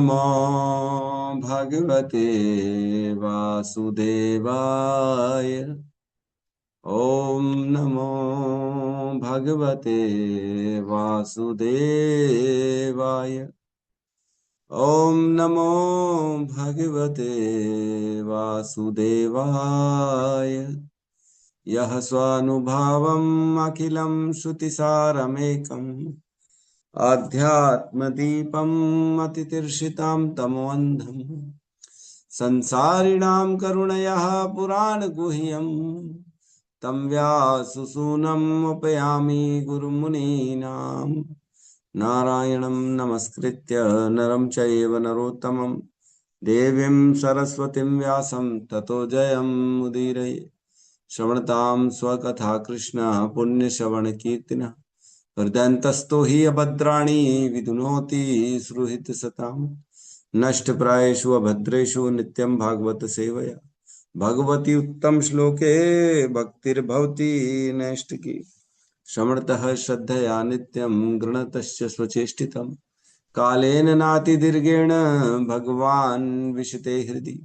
नमो भगवते वासुदेवाय। ओम नमो भगवते वासुदेवाय। ओम नमो भगवते वासुदेवाय। यः स्वानुभावम् अखिलं श्रुतिसारमेकम् आध्यात्मदीपम् अतितीर्षितां तमोऽन्धम् संसारिणां करुणयः पुराणगुह्यम् तं व्याससूनम् उपयामि गुरुमुनीनां। नारायणं नमस्कृत्य नरं चैव नरोत्तमं देवीं सरस्वतीं व्यासं ततो जयमुदीरये। श्रवणतां स्वकथा कृष्ण पुण्यश्रवणकीर्तिनः हृदयन्तस्थो हि अभद्राणि विधुनोति सुहृत्सताम्। नष्टप्रायेषु अभद्रेषु नित्यं भागवत सेवया भगवती उत्तम श्लोके भक्तिर्भवति नैष्टिकी। श्रवणतः श्रद्धया नित्यं गृणतश्च स्वचेष्टितम् कालेन नातिदीर्घेण भगवान् विशते हृदि।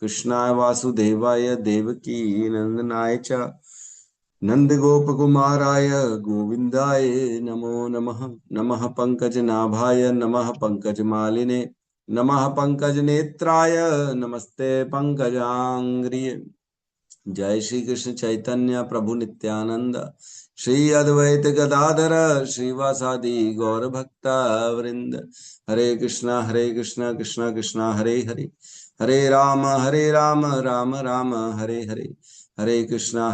कृष्णाय वासुदेवाय देवकी नंदनाय च नंदगोपकुमाराय गोविन्दाय नमो नमः। नमः पंकजनाभाय नमः पंकजमालिने नमः पंकजनेत्राय नमस्ते पंकजांग्रिये। जय श्री कृष्ण चैतन्य प्रभु नित्यानंद श्री अद्वैत गदाधर श्रीवासादि गौर भक्ता वृंद। हरे कृष्णा कृष्णा कृष्णा हरे हरे हरे राम राम राम हरे हरे। हरे कृष्णा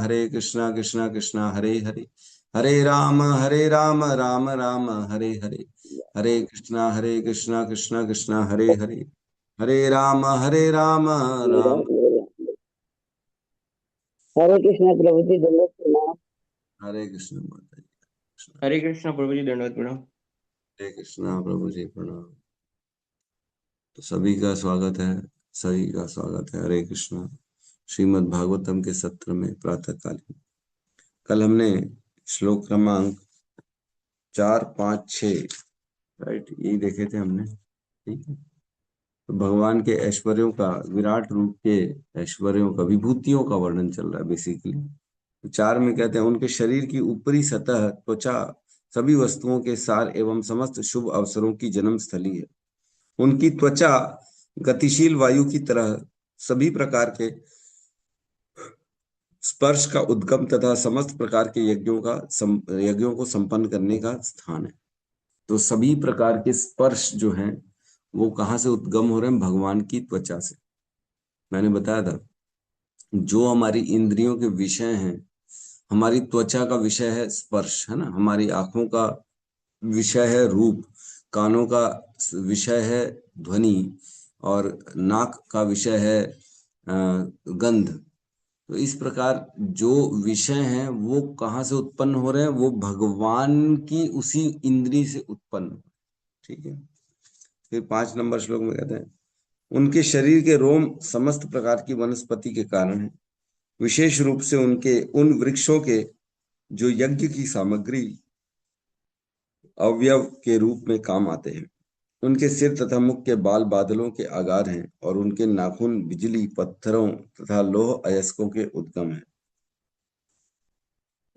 कृष्णा कृष्णा हरे हरे हरे राम राम राम हरे हरे। हरे कृष्णा कृष्णा कृष्णा हरे हरे हरे राम राम। हरे कृष्णा प्रभु जी दंडवत प्रणाम। हरे कृष्ण माता जी कृष्ण। हरे कृष्णा प्रभु जी दंडवत प्रणाम। हरे कृष्णा प्रभु जी प्रणाम। तो सभी का स्वागत है, सभी का स्वागत है। हरे कृष्णा। श्रीमद् भागवतम के सत्र में प्रातःकालीन कल हमने श्लोक क्रमांक 4, 5, 6 राइट यही देखे थे हमने। ठीक है, तो भगवान के ऐश्वर्यों का, विराट रूप के ऐश्वर्यों का, विभूतियों का वर्णन चल रहा है बेसिकली। तो 4 में कहते हैं उनके शरीर की ऊपरी सतह त्वचा सभी वस्तुओं के सार एवं समस्त शुभ अवसरों की जन्म स्थली है। उनकी त्वचा गतिशील वायु की तरह सभी प्रकार के स्पर्श का उद्गम तथा समस्त प्रकार के यज्ञों को संपन्न करने का स्थान है। तो सभी प्रकार के स्पर्श जो हैं वो कहाँ से उद्गम हो रहे हैं? भगवान की त्वचा से। मैंने बताया था जो हमारी इंद्रियों के विषय हैं, हमारी त्वचा का विषय है स्पर्श, है ना। हमारी आंखों का विषय है रूप, कानों का विषय है ध्वनि, और नाक का विषय है गंध। तो इस प्रकार जो विषय हैं वो कहाँ से उत्पन्न हो रहे हैं? वो भगवान की उसी इंद्री से उत्पन्न। ठीक है, फिर 5 नंबर श्लोक में कहते हैं उनके शरीर के रोम समस्त प्रकार की वनस्पति के कारण है, विशेष रूप से उनके उन वृक्षों के जो यज्ञ की सामग्री अवयव के रूप में काम आते हैं। उनके सिर तथा मुख के बाल बादलों के आगार हैं और उनके नाखून बिजली, पत्थरों तथा लौह अयस्कों के उद्गम हैं।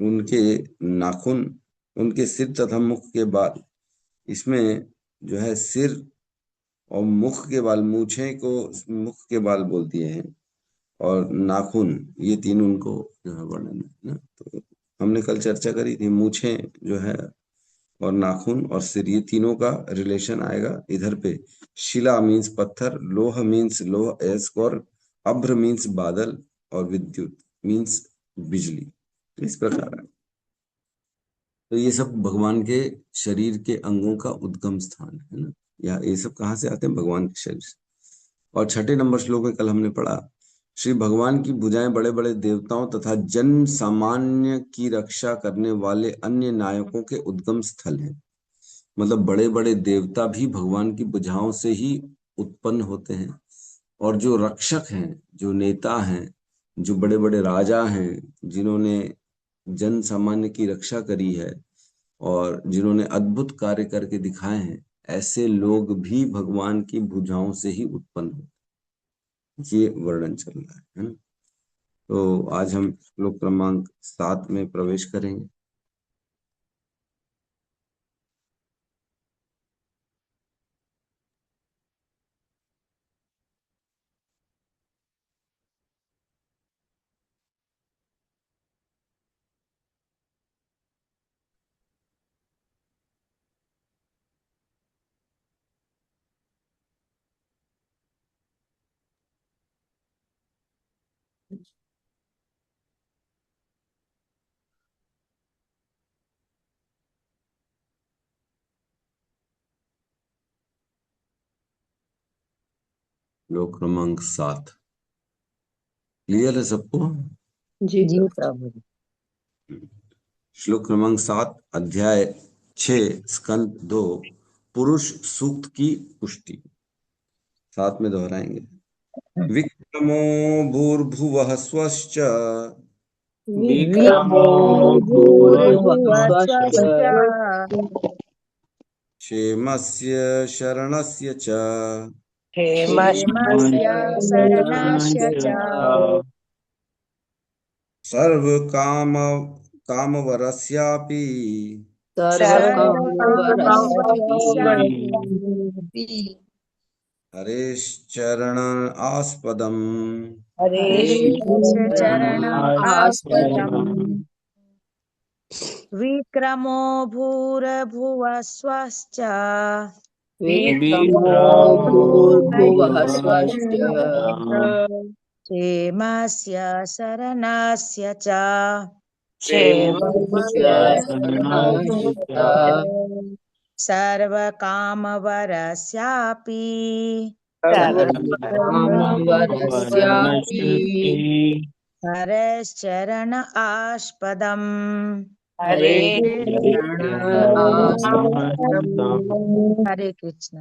उनके नाखून, उनके सिर तथा मुख के बाल, इसमें जो है सिर और मुख के बाल, मूछें को मुख के बाल बोल दिए हैं, और नाखून, ये तीन उनको जो है वर्णन है ना। तो हमने कल चर्चा करी थी, मूछें जो है और नाखून और सिर, ये तीनों का रिलेशन आएगा इधर पे। शिला मीन्स पत्थर, लोह मीन्स लोह अयस्क, और अभ्र मीन्स बादल, और विद्युत मीन्स बिजली। इस प्रकार है। तो ये सब भगवान के शरीर के अंगों का उद्गम स्थान है ना। या ये सब कहाँ से आते हैं? भगवान के शरीर से। और 6 नंबर श्लोक में कल हमने पढ़ा श्री भगवान की भुजाएं बड़े बड़े देवताओं तथा जन सामान्य की रक्षा करने वाले अन्य नायकों के उद्गम स्थल हैं। मतलब बड़े बड़े देवता भी भगवान की भुजाओं से ही उत्पन्न होते हैं, और जो रक्षक हैं, जो नेता हैं, जो बड़े बड़े राजा हैं, जिन्होंने जन सामान्य की रक्षा करी है और जिन्होंने अद्भुत कार्य करके दिखाए हैं, ऐसे लोग भी भगवान की भुजाओं से ही उत्पन्न होते। ये वर्णन चल रहा है ना। तो आज हम श्लोक क्रमांक 7 में प्रवेश करेंगे। श्लोक क्रमांक 7 क्लियर है सबको? जी प्रभु। श्लोक क्रमांक 7 अध्याय 6 स्कंद 2 पुरुष सूक्त की पुष्टि। साथ में दोहराएंगे। विक्रमो भूर्भुवः स्वश्च विक्रमो भूर्भुवः स्वश्च क्षेमस्य शरणस्य च क्षेमस्य शरणस्य च सर्वकाम कामवरस्यापि सर्वकामवरस्यापि हरेश्चरण आस्पदम् हरेश्चरण आस्पदम्। विक्रमो भूर्भुवः स्वश्च विक्रमो भूर्भुवः स्वश्च क्षेमस्य शरणस्य च क्षेमस्य शरणस्य च सर्वकामवरस्यापि सर्वकामवरस्यापि हरेश्चरण आस्पदम्। हरेश्चरण आस्पदम्। हरे कृष्ण।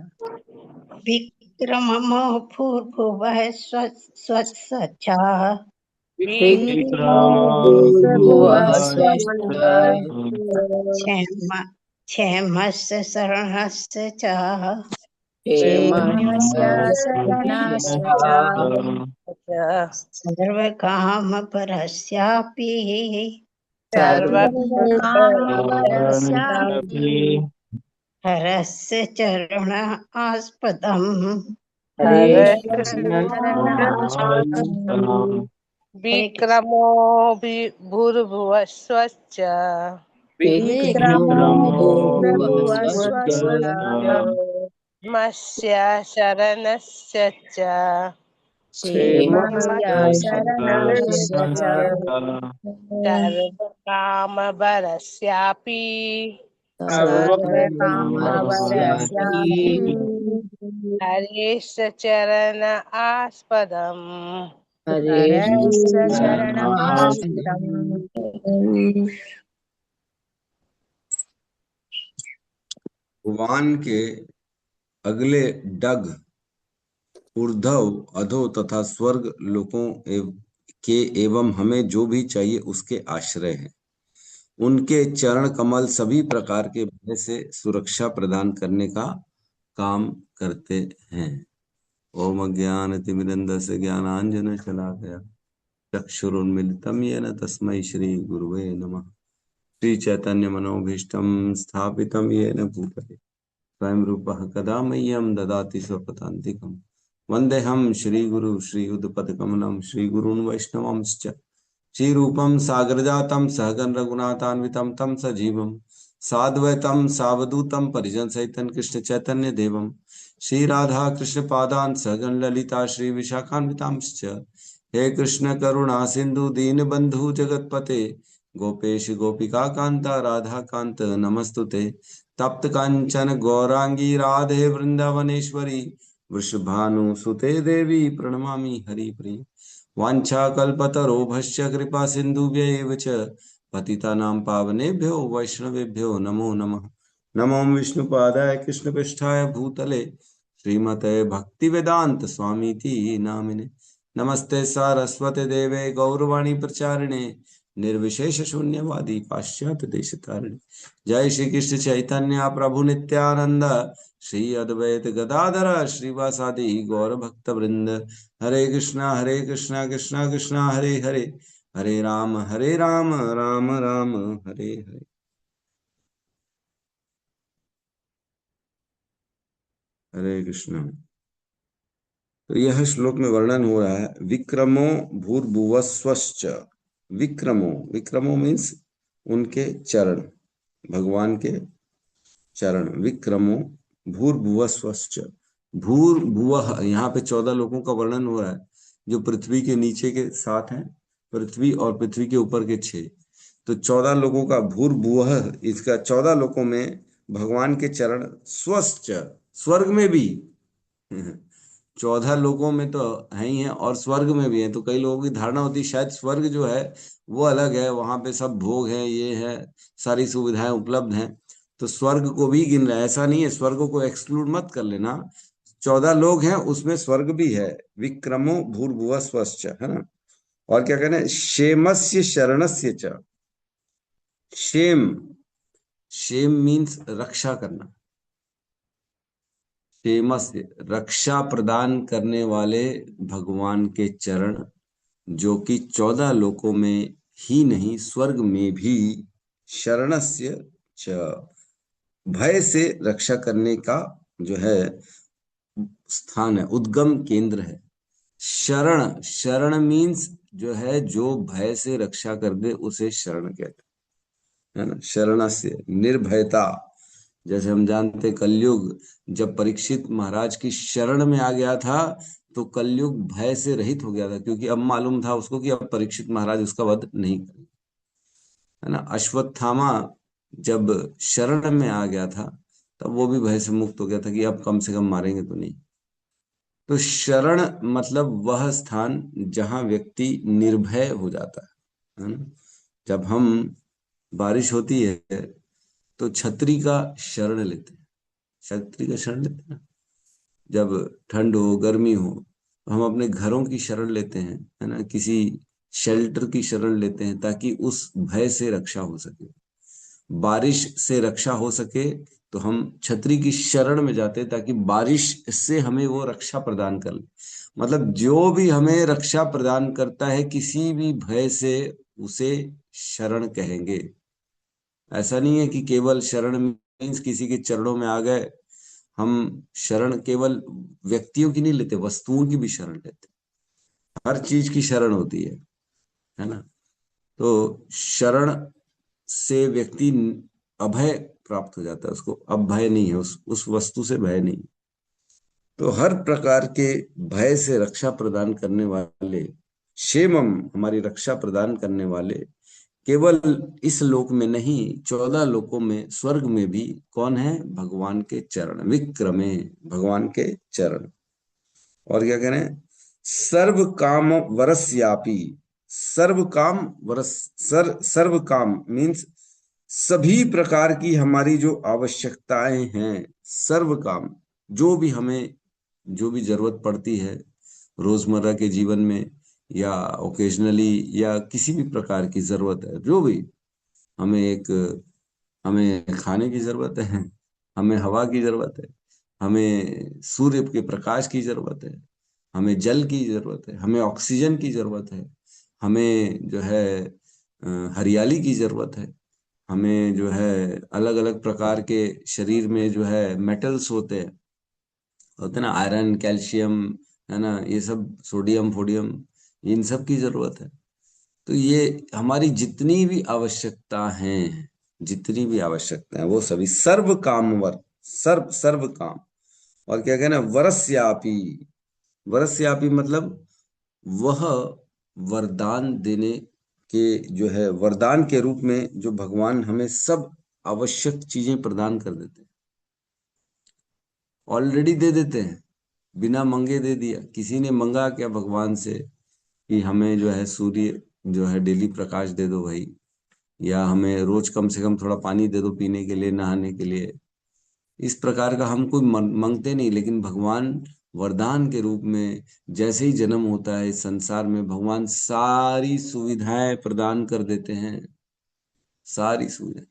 विक्रमो भूर्भुवः स्वच्छ विक्रमो भूर्भुवः स्वश्च क्षेमस्य शरणस्य च क्षेमस्य शरणस्य शरणस्य च सर्वकामपरस्यापि सर्वकामवरस्यापि हरस्य चरण आस्पदम्। हरेश्चरणास्पदम्। विक्रमो भूर्भुवः स्वश्च विक्रमो भूर्भुवः स्वश्च मस्य शरणस्य च क्षेमस्य शरणस्य च सर्वकामवरस्यापि सर्वकामवरस्यापि हरेश चरण आस्पदम्। हरेश्चरणास्पदम्। भगवान के अगले डग ऊर्ध्व अधो तथा स्वर्ग लोकों के एवं हमें जो भी चाहिए उसके आश्रय हैं। उनके चरण कमल सभी प्रकार के भय से सुरक्षा प्रदान करने का काम करते हैं। ओम अज्ञानतिमिरन्धस्य ज्ञानाञ्जन शलाकया चक्षुरुन्मीलितं येन तस्मै श्री गुरुवे नमः। श्री चैतन्य मनोभीष्टं स्थापितं येन भूतले स्वयं रूपः कदा मह्यं ददाति स्वपदान्तिकम्। वन्देऽहं श्रीगुरु श्रीयुतपदकमलं श्रीगुरून् वैष्णवांश्च श्रीरूपं सागरजातं सहगण रघुनाथान्वितं तं सजीवं साद्वैतं सावधूतं परिजनसहितं कृष्ण चैतन्य देवं श्री राधा कृष्ण पादान् सहगण ललिता श्री विशाखान्वितांश्च हे कृष्ण करुणा सिंधु दीनबंधु जगतपते गोपेश गोपिका कांता राधा कांत नमस्तुते तप्त कांचन गौरांगी राधे वृंदावनेश्वरी वृषभानुसुते देवी प्रणमामि हरिप्रिय वाञ्छाकल्पतरोभश्च कृपा सिन्धुभ्यैव च पतितानां पावनेभ्यो वैष्णवेभ्यो नमो नमः। नमो विष्णुपादाय कृष्णपृष्ठाय भूतले श्रीमते भक्तिवेदांत स्वामीति नामिने नमस्ते सारस्वते देवे गौरवाणी प्रचारिणे निर्विशेष शून्यवादी पाश्चात्य देश तारिणी। जय श्री कृष्ण चैतन्य प्रभु नित्यानंद, श्री अद्वैत गदाधर श्रीवासादि गौर भक्त वृंद। हरे कृष्णा कृष्णा कृष्णा हरे हरे, हरे राम राम राम हरे हरे। हरे कृष्ण। तो यह श्लोक में वर्णन हो रहा है विक्रमो भूर्भुवस्वश्च। विक्रमो मीन्स उनके चरण, भगवान के चरण। विक्रमो भूर्भुवस्वश्च। भूर्भुवः, यहाँ पे 14 लोगों का वर्णन हो रहा है जो पृथ्वी के नीचे के 7 हैं, पृथ्वी और पृथ्वी के ऊपर के 6। तो 14 लोगों का भूर्भुवः, इसका 14 लोगों में भगवान के चरण। स्वश्च, स्वर्ग में भी 14 लोगों में तो है ही है और स्वर्ग में भी है। तो कई लोगों की धारणा होती है शायद स्वर्ग जो है वो अलग है, वहां पे सब भोग है, ये है, सारी सुविधाएं उपलब्ध हैं, तो स्वर्ग को भी गिन रहा है। ऐसा नहीं है, स्वर्ग को एक्सक्लूड मत कर लेना। 14 लोग हैं उसमें स्वर्ग भी है। विक्रमो भूर्भुवः स्वश्च, है ना। और क्या कहना है, क्षेमस्य शरणस्य च। क्षेम, क्षेम मीन्स रक्षा करना। क्षेमस्य, रक्षा प्रदान करने वाले भगवान के चरण, जो कि 14 लोकों में ही नहीं स्वर्ग में भी। शरणस्य च, भय से रक्षा करने का जो है स्थान है, उद्गम केंद्र है। शरण, शरण मीन्स जो है जो भय से रक्षा कर दे उसे शरण कहते हैं, है ना। शरणस्य, निर्भयता। जैसे हम जानते हैं कलयुग जब परीक्षित महाराज की शरण में आ गया था तो कलयुग भय से रहित हो गया था, क्योंकि अब मालूम था उसको कि अब परीक्षित महाराज उसका वध नहीं करेंगे, है ना। अश्वत्थामा जब शरण में आ गया था तब वो भी भय से मुक्त हो गया था कि अब कम से कम मारेंगे तो नहीं। तो शरण मतलब वह स्थान जहां व्यक्ति निर्भय हो जाता है ना। जब हम बारिश होती है तो छतरी का शरण लेते हैं, छतरी का शरण लेते हैं ना। जब ठंड हो, गर्मी हो, तो हम अपने घरों की शरण लेते हैं, है ना, किसी शेल्टर की शरण लेते हैं ताकि उस भय से रक्षा हो सके, बारिश से रक्षा हो सके। तो हम छतरी की शरण में जाते हैं ताकि बारिश से हमें वो रक्षा प्रदान कर ले। मतलब जो भी हमें रक्षा प्रदान करता है किसी भी भय से, उसे शरण कहेंगे। ऐसा नहीं है कि केवल शरण मीन्स किसी के चरणों में आ गए। हम शरण केवल व्यक्तियों की नहीं लेते, वस्तुओं की भी शरण लेते। हर चीज की शरण होती है ना। तो शरण से व्यक्ति अभय प्राप्त हो जाता है, उसको अब भय नहीं है, उस वस्तु से भय नहीं। तो हर प्रकार के भय से रक्षा प्रदान करने वाले, क्षेमम, हमारी रक्षा प्रदान करने वाले, केवल इस लोक में नहीं 14 लोकों में, स्वर्ग में भी कौन है, भगवान के चरण। विक्रमे, भगवान के चरण। और क्या कह रहे हैं, सर्व काम वरस्यापि। सर्व काम वरस, सर्व काम मीन्स सभी प्रकार की हमारी जो आवश्यकताएं हैं, सर्व काम, जो भी हमें, जो भी जरूरत पड़ती है रोजमर्रा के जीवन में या ओकेजनली या किसी भी प्रकार की जरूरत है, जो भी हमें खाने की जरूरत है, हमें हवा की जरूरत है, हमें सूर्य के प्रकाश की जरूरत है, हमें जल की जरूरत है, हमें ऑक्सीजन की जरूरत है, हमें जो है हरियाली की जरूरत है, हमें जो है अलग अलग प्रकार के शरीर में जो है मेटल्स होते ना, आयरन, कैल्शियम, है ना, ये सब, सोडियम, फोडियम, इन सब की जरूरत है। तो ये हमारी जितनी भी आवश्यकता हैं, जितनी भी आवश्यकता है वो सभी सर्व कामवर, सर्व सर्व काम। और क्या कहना, वरस्यापि। वरस्यापि मतलब वह वरदान देने के, जो है वरदान के रूप में जो भगवान हमें सब आवश्यक चीजें प्रदान कर देते हैं, ऑलरेडी दे देते हैं, बिना मंगे दे दिया। किसी ने मंगा क्या भगवान से कि हमें जो है सूर्य जो है डेली प्रकाश दे दो भाई, या हमें रोज कम से कम थोड़ा पानी दे दो पीने के लिए, नहाने के लिए। इस प्रकार का हम कोई मांगते नहीं, लेकिन भगवान वरदान के रूप में जैसे ही जन्म होता है इस संसार में, भगवान सारी सुविधाएं प्रदान कर देते हैं, सारी सुविधाएं।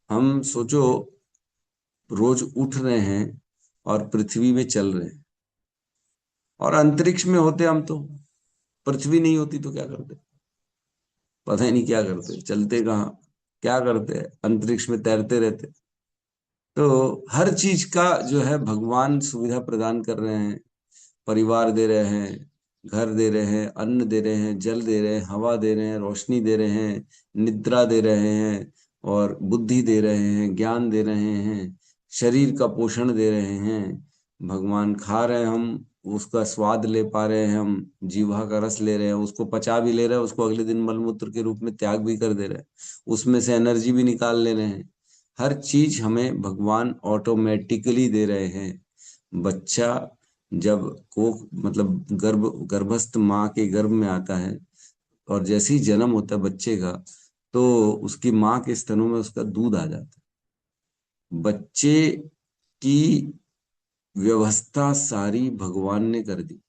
हम सोचो, रोज उठ रहे हैं और पृथ्वी में चल रहे हैं, और अंतरिक्ष में होते हम तो, पृथ्वी नहीं होती तो क्या करते, पता ही नहीं क्या करते, चलते कहाँ, क्या करते, अंतरिक्ष में तैरते रहते। तो हर चीज का जो है भगवान सुविधा प्रदान कर रहे हैं, परिवार दे रहे हैं, घर दे रहे हैं, अन्न दे रहे हैं, जल दे रहे हैं, हवा दे रहे हैं, रोशनी दे रहे हैं, निद्रा दे रहे हैं, और बुद्धि दे रहे हैं, ज्ञान दे रहे हैं, शरीर का पोषण दे रहे हैं। भगवान खा रहे हैं, हम उसका स्वाद ले पा रहे हैं, हम जीवा का रस ले रहे हैं, उसको पचा भी ले रहे हैं, उसको अगले दिन मलमूत्र के रूप में त्याग भी कर दे रहे हैं, उसमें से एनर्जी भी निकाल ले रहे हैं। हर चीज हमें भगवान ऑटोमेटिकली दे रहे हैं। बच्चा जब कोख मतलब गर्भस्थ माँ के गर्भ में आता है, और जैसे ही जन्म होता है बच्चे का, तो उसकी माँ के स्तनों में उसका दूध आ जाता है। बच्चे की व्यवस्था सारी भगवान ने कर दी।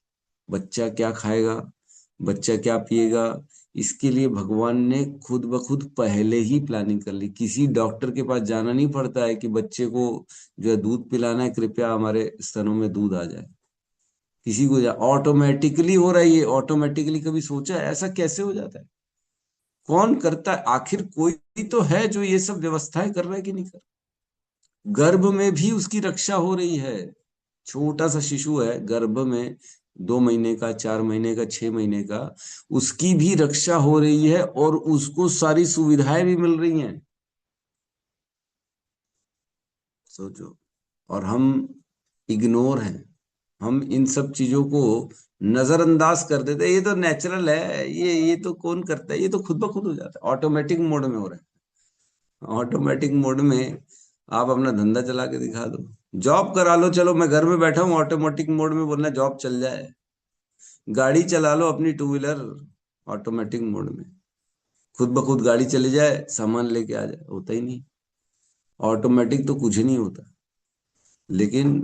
बच्चा क्या खाएगा, बच्चा क्या पिएगा, इसके लिए भगवान ने खुद ब खुद पहले ही प्लानिंग कर ली। किसी डॉक्टर के पास जाना नहीं पड़ता है कि बच्चे को जो है दूध पिलाना है, कृपया हमारे स्तनों में दूध आ जाए। किसी को ऑटोमेटिकली हो रहा है ये, ऑटोमेटिकली। कभी सोचा है ऐसा कैसे हो जाता है? कौन करता है? आखिर कोई तो है जो ये सब व्यवस्थाएं कर रहा है कि नहीं कर। गर्भ में भी उसकी रक्षा हो रही है। छोटा सा शिशु है गर्भ में, 2 महीने का, 4 महीने का, 6 महीने का, उसकी भी रक्षा हो रही है और उसको सारी सुविधाएं भी मिल रही हैं। सोचो। और हम इग्नोर हैं, हम इन सब चीजों को नजरअंदाज कर देते हैं। ये तो नेचुरल है, ये तो कौन करता है, ये तो खुद ब खुद हो जाता है, ऑटोमेटिक मोड में हो रहा है। ऑटोमेटिक मोड में आप अपना धंधा चला के दिखा दो, जॉब करा लो, चलो मैं घर में बैठा हूँ, ऑटोमेटिक मोड में बोलना जॉब चल जाए। गाड़ी चला लो अपनी टू व्हीलर, ऑटोमेटिक मोड में, खुद ब खुद गाड़ी चली जाए, सामान लेके आ जाए। होता ही नहीं, ऑटोमेटिक तो कुछ नहीं होता। लेकिन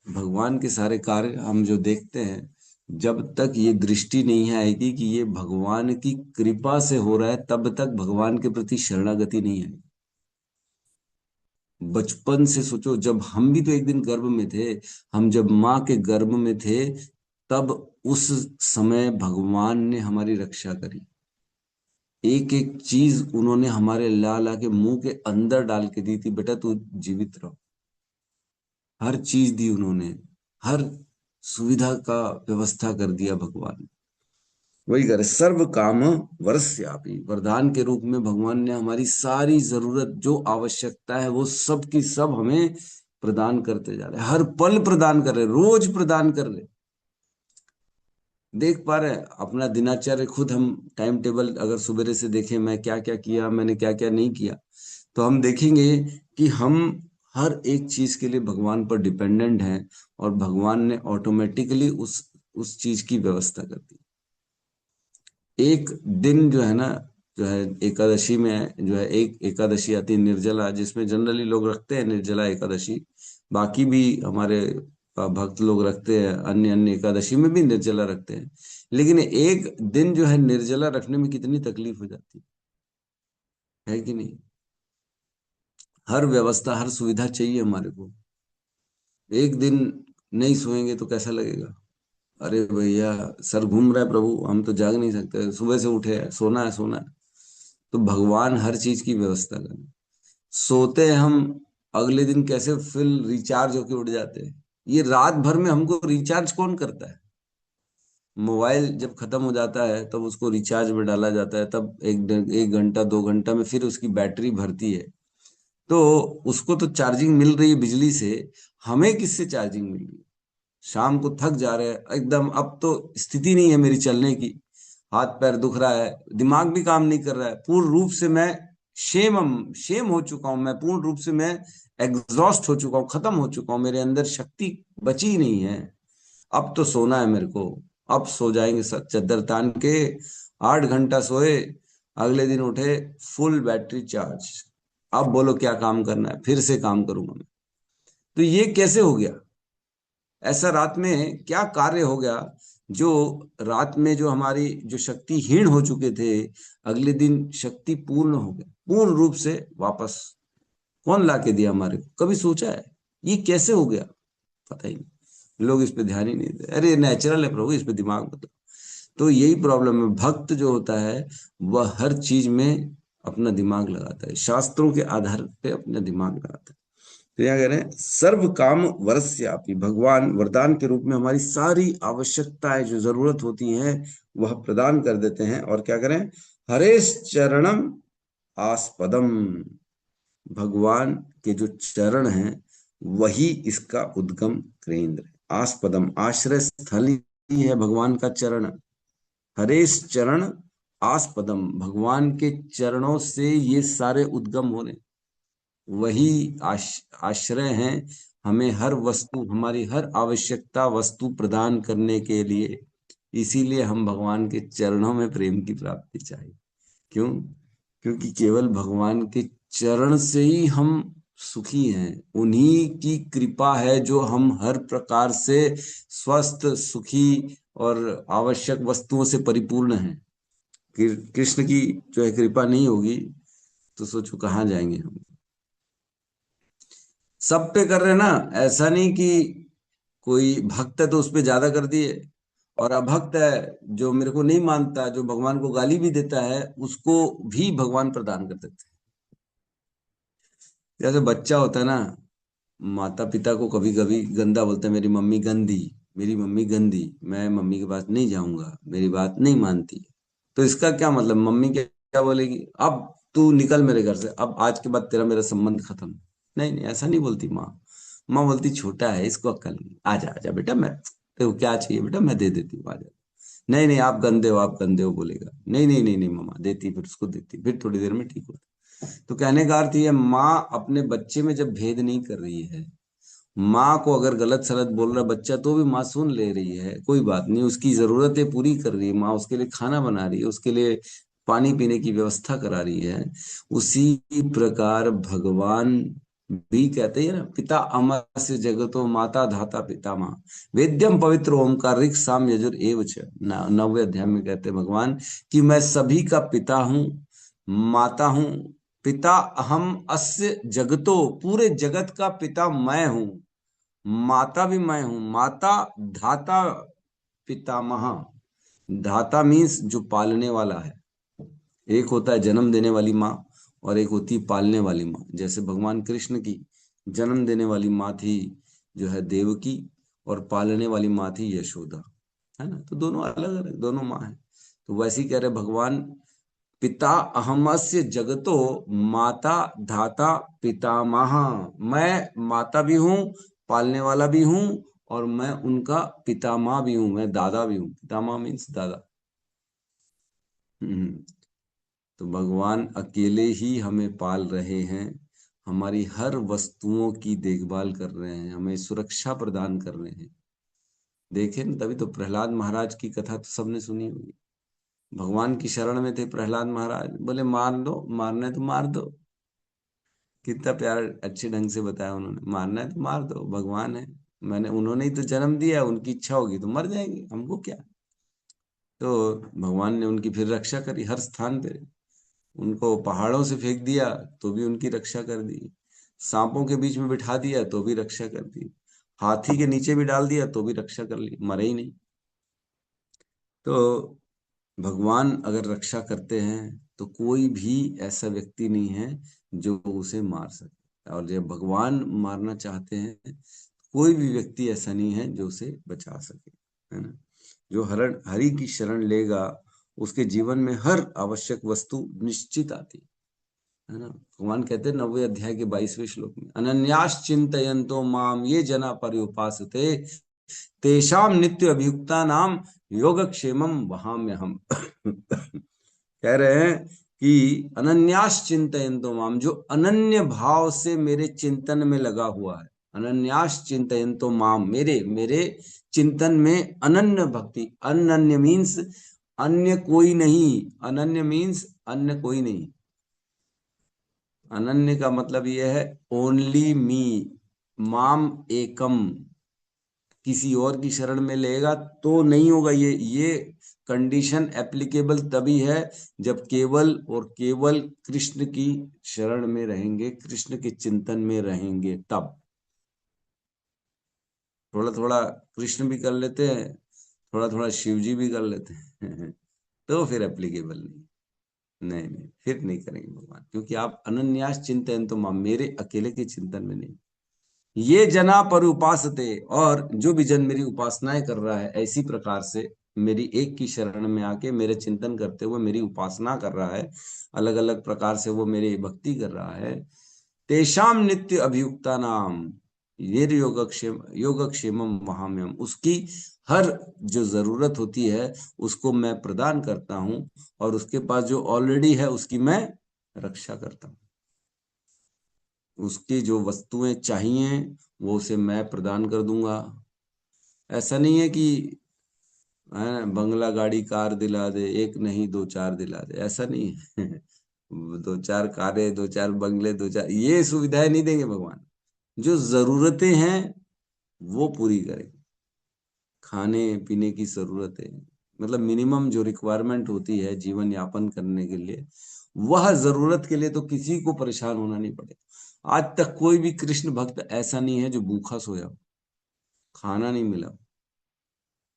भगवान के सारे कार्य हम जो देखते हैं, जब तक ये दृष्टि नहीं आएगी कि ये भगवान की कृपा से हो रहा है, तब तक भगवान के प्रति शरणागति नहीं आएगी। बचपन से सोचो, जब हम भी तो एक दिन गर्भ में थे, हम जब माँ के गर्भ में थे, तब उस समय भगवान ने हमारी रक्षा करी। एक एक चीज उन्होंने हमारे ला ला के मुंह के अंदर डाल के दी थी, बेटा तू जीवित रहो। हर चीज दी उन्होंने, हर सुविधा का व्यवस्था कर दिया भगवान। वही करे, सर्व काम वरस्यापि, वरदान के रूप में भगवान ने हमारी सारी जरूरत, जो आवश्यकता है, वो सब की सब हमें प्रदान करते जा रहे, हर पल प्रदान कर रहे, रोज प्रदान कर रहे। देख पा रहे हैं अपना दिनाचर्य खुद, हम टाइम टेबल अगर सुबह से देखें, मैं क्या क्या किया, मैंने क्या क्या नहीं किया, तो हम देखेंगे कि हम हर एक चीज के लिए भगवान पर डिपेंडेंट हैं, और भगवान ने ऑटोमेटिकली उस चीज की व्यवस्था कर दी। एक दिन जो है ना, जो है एकादशी में, जो है एक एकादशी आती है निर्जला, जिसमें जनरली लोग रखते हैं निर्जला एकादशी, बाकी भी हमारे भक्त लोग रखते हैं, अन्य अन्य एकादशी में भी निर्जला रखते हैं। लेकिन एक दिन जो है निर्जला रखने में कितनी तकलीफ हो जाती है कि नहीं? हर व्यवस्था, हर सुविधा चाहिए हमारे को। एक दिन नहीं सोएंगे तो कैसा लगेगा? अरे भैया सर घूम रहा है प्रभु, हम तो जाग नहीं सकते, सुबह से उठे हैं, सोना है सोना है। तो भगवान हर चीज की व्यवस्था करें। सोते हैं हम, अगले दिन कैसे फिर रिचार्ज होके उठ जाते हैं। ये रात भर में हमको रिचार्ज कौन करता है? मोबाइल जब खत्म हो जाता है तब उसको रिचार्ज में डाला जाता है, तब 1 घंटा 2 घंटा में फिर उसकी बैटरी भरती है। तो उसको तो चार्जिंग मिल रही है बिजली से, हमें किससे चार्जिंग मिल रही है? शाम को थक जा रहे हैं एकदम, अब तो स्थिति नहीं है मेरी चलने की, हाथ पैर दुख रहा है, दिमाग भी काम नहीं कर रहा है, पूर्ण रूप से मैं शेम हो चुका हूं, मैं पूर्ण रूप से मैं एग्जॉस्ट हो चुका हूं, खत्म हो चुका हूं, मेरे अंदर शक्ति बची ही नहीं है। अब तो सोना है मेरे को, अब सो जाएंगे सब चद्दर तान के, 8 घंटा सोए, अगले दिन उठे फुल बैटरी चार्ज। अब बोलो क्या काम करना है, फिर से काम करूंगा मैं। तो ये कैसे हो गया? ऐसा रात में क्या कार्य हो गया जो रात में जो हमारी जो शक्तिहीन हो चुके थे, अगले दिन शक्ति पूर्ण हो गए, पूर्ण रूप से वापस। कौन ला के दिया हमारे को? कभी सोचा है ये कैसे हो गया? पता ही नहीं, लोग इस पे ध्यान ही नहीं देते। अरे नेचुरल है प्रभु, इस पे दिमाग मत दो। तो यही प्रॉब्लम है, भक्त जो होता है वह हर चीज में अपना दिमाग लगाता है, शास्त्रों के आधार पे अपना दिमाग लगाता है। तो यहाँ कह रहे हैं सर्व काम वरस्यापि, भगवान वरदान के रूप में हमारी सारी आवश्यकताएं जो जरूरत होती हैं वह प्रदान कर देते हैं। और क्या करें? हरेश चरणम आस्पदम, भगवान के जो चरण हैं वही इसका उद्गम केंद्र है। आस्पदम, आश्रय स्थल ही है भगवान का चरण। हरेश चरण आस्पदम, भगवान के चरणों से ये सारे उद्गम हो रहे, वही आश्रय हैं हमें हर वस्तु, हमारी हर आवश्यकता वस्तु प्रदान करने के लिए। इसीलिए हम भगवान के चरणों में प्रेम की प्राप्ति चाहिए। क्यों? क्योंकि केवल भगवान के चरण से ही हम सुखी हैं। उन्हीं की कृपा है जो हम हर प्रकार से स्वस्थ, सुखी और आवश्यक वस्तुओं से परिपूर्ण हैं। कृष्ण की जो है कृपा नहीं होगी तो सोचो कहाँ जाएंगे हम। सब पे कर रहे ना, ऐसा नहीं कि कोई भक्त है तो उस पे ज्यादा कर दिए, और अभक्त है जो मेरे को नहीं मानता, जो भगवान को गाली भी देता है, उसको भी भगवान प्रदान कर देते हैं। जैसे बच्चा होता है ना, माता पिता को कभी कभी गंदा बोलता है, मेरी मम्मी गंदी, मेरी मम्मी गंदी, मैं मम्मी के पास नहीं जाऊंगा, मेरी बात नहीं मानती। तो इसका क्या मतलब? मम्मी क्या क्या बोलेगी, अब तू निकल मेरे घर से, अब आज के बाद तेरा मेरा संबंध खत्म। नहीं नहीं, ऐसा नहीं बोलती माँ। माँ बोलती छोटा है, इसको अक्ल नहीं, आजा आजा बेटा, मैं तेरे को क्या चाहिए बेटा, मैं दे देती हूँ, आजा। नहीं नहीं, आप गंदे हो, आप गंदे हो बोलेगा। नहीं नहीं नहीं नहीं मम्मा, देती, फिर उसको देती, फिर थोड़ी देर में ठीक होता। तो कहने का अर्थ ये, माँ अपने बच्चे में जब भेद नहीं कर रही है, माँ को अगर गलत सलत बोल रहा बच्चा तो भी माँ सुन ले रही है, कोई बात नहीं, उसकी जरूरतें पूरी कर रही है माँ, उसके लिए खाना बना रही है, उसके लिए पानी पीने की व्यवस्था करा रही है। उसी प्रकार भगवान भी कहते हैं ना, पिता अमरस्य जगतो माता धाता पिता माँ, वेद्यम पवित्र ओमकार ऋक् साम यजुर एव च। 9वें अध्याय में कहते हैं भगवान कि मैं सभी का पिता हूँ, माता हूँ। पिता अहम अस्य जगतो, पूरे जगत का पिता मैं हूं। माता भी मैं हूं, माता धाता पितामह। धाता मीन्स जो पालने वाला है। एक होता है जन्म देने वाली माँ और एक होती है पालने वाली माँ। जैसे भगवान कृष्ण की जन्म देने वाली माँ थी जो है देवकी, और पालने वाली माँ थी यशोदा, है ना। तो दोनों अलग अलग, दोनों माँ है। तो वैसे ही कह रहे भगवान, पिता अहमस्य जगतो माता धाता पितामह, मैं माता भी हूँ, पालने वाला भी हूँ, और मैं उनका पितामह भी हूँ, मैं दादा भी हूँ। पितामह मीन्स दादा। हम्म। तो भगवान अकेले ही हमें पाल रहे हैं, हमारी हर वस्तुओं की देखभाल कर रहे हैं, हमें सुरक्षा प्रदान कर रहे हैं। देखें न, तभी तो प्रहलाद महाराज की कथा तो सबने सुनी होगी। भगवान की शरण में थे प्रहलाद महाराज, बोले मार दो, मारना है तो मार दो। कितना प्यार अच्छे ढंग से बताया उन्होंने, मारना है तो मार दो, भगवान है, मैंने उन्होंने ही तो जन्म दिया, उनकी इच्छा होगी तो मर जाएंगे, हमको क्या। तो भगवान ने उनकी फिर रक्षा करी हर स्थान पे। उनको पहाड़ों से फेंक दिया तो भी उनकी रक्षा कर दी, सांपों के बीच में बिठा दिया तो भी रक्षा कर दी, हाथी के नीचे भी डाल दिया तो भी रक्षा कर ली, मरे ही नहीं। तो भगवान अगर रक्षा करते हैं तो कोई भी ऐसा व्यक्ति नहीं है जो उसे मार सके, और जब भगवान मारना चाहते हैं कोई भी व्यक्ति ऐसा नहीं है जो उसे बचा सके, है ना। जो हरि की शरण लेगा उसके जीवन में हर आवश्यक वस्तु निश्चित आती है ना। भगवान कहते हैं 9वें अध्याय के 22वें श्लोक में, अनन्यास चिंतयन्तो माम ये जना पर्युपासते तेषाम नित्य अभियुक्ता नाम योगक्षेमम वहाम्य हम। कह रहे हैं कि अनन्यास चिंतयन्तो माम, जो अनन्य भाव से मेरे चिंतन में लगा हुआ है, अनन्यास चिंतयन्तो माम, मेरे मेरे चिंतन में अनन्य भक्ति, अनन्य मीन्स अन्य कोई नहीं, अनन्य मीन्स अन्य कोई नहीं। अनन्य का मतलब यह है ओनली मी, माम एकम, किसी और की शरण में लेगा तो नहीं होगा। ये कंडीशन एप्लीकेबल तभी है जब केवल और केवल कृष्ण की शरण में रहेंगे, कृष्ण के चिंतन में रहेंगे। तब थोड़ा थोड़ा कृष्ण भी कर लेते हैं, थोड़ा थोड़ा शिव जी भी कर लेते हैं तो फिर एप्लीकेबल नहीं। नहीं नहीं, फिर नहीं करेंगे भगवान, क्योंकि आप अनन्यास चिंतन तो मां, मेरे अकेले के चिंतन में नहीं। ये जना पर उपासते, और जो भी जन मेरी उपासनाएं कर रहा है ऐसी प्रकार से मेरी एक की शरण में आके मेरे चिंतन करते हुए मेरी उपासना कर रहा है, अलग अलग प्रकार से वो मेरी भक्ति कर रहा है, तेषाम नित्य अभियुक्ता नाम ये योगक्षेमम वहाम्यम, उसकी हर जो जरूरत होती है उसको मैं प्रदान करता हूं, और उसके पास जो ऑलरेडी है उसकी मैं रक्षा करता हूं। उसकी जो वस्तुएं चाहिए वो उसे मैं प्रदान कर दूंगा। ऐसा नहीं है कि बंगला गाड़ी कार दिला दे, एक नहीं दो चार दिला दे, ऐसा नहीं है दो चार कारें, दो चार बंगले, दो चार ये सुविधाएं नहीं देंगे भगवान। जो जरूरतें हैं वो पूरी करेंगे। खाने पीने की जरूरतें, मतलब मिनिमम जो रिक्वायरमेंट होती है जीवन यापन करने के लिए, वह जरूरत के लिए तो किसी को परेशान होना नहीं पड़ेगा। आज तक कोई भी कृष्ण भक्त ऐसा नहीं है जो भूखा सोया हो, खाना नहीं मिला।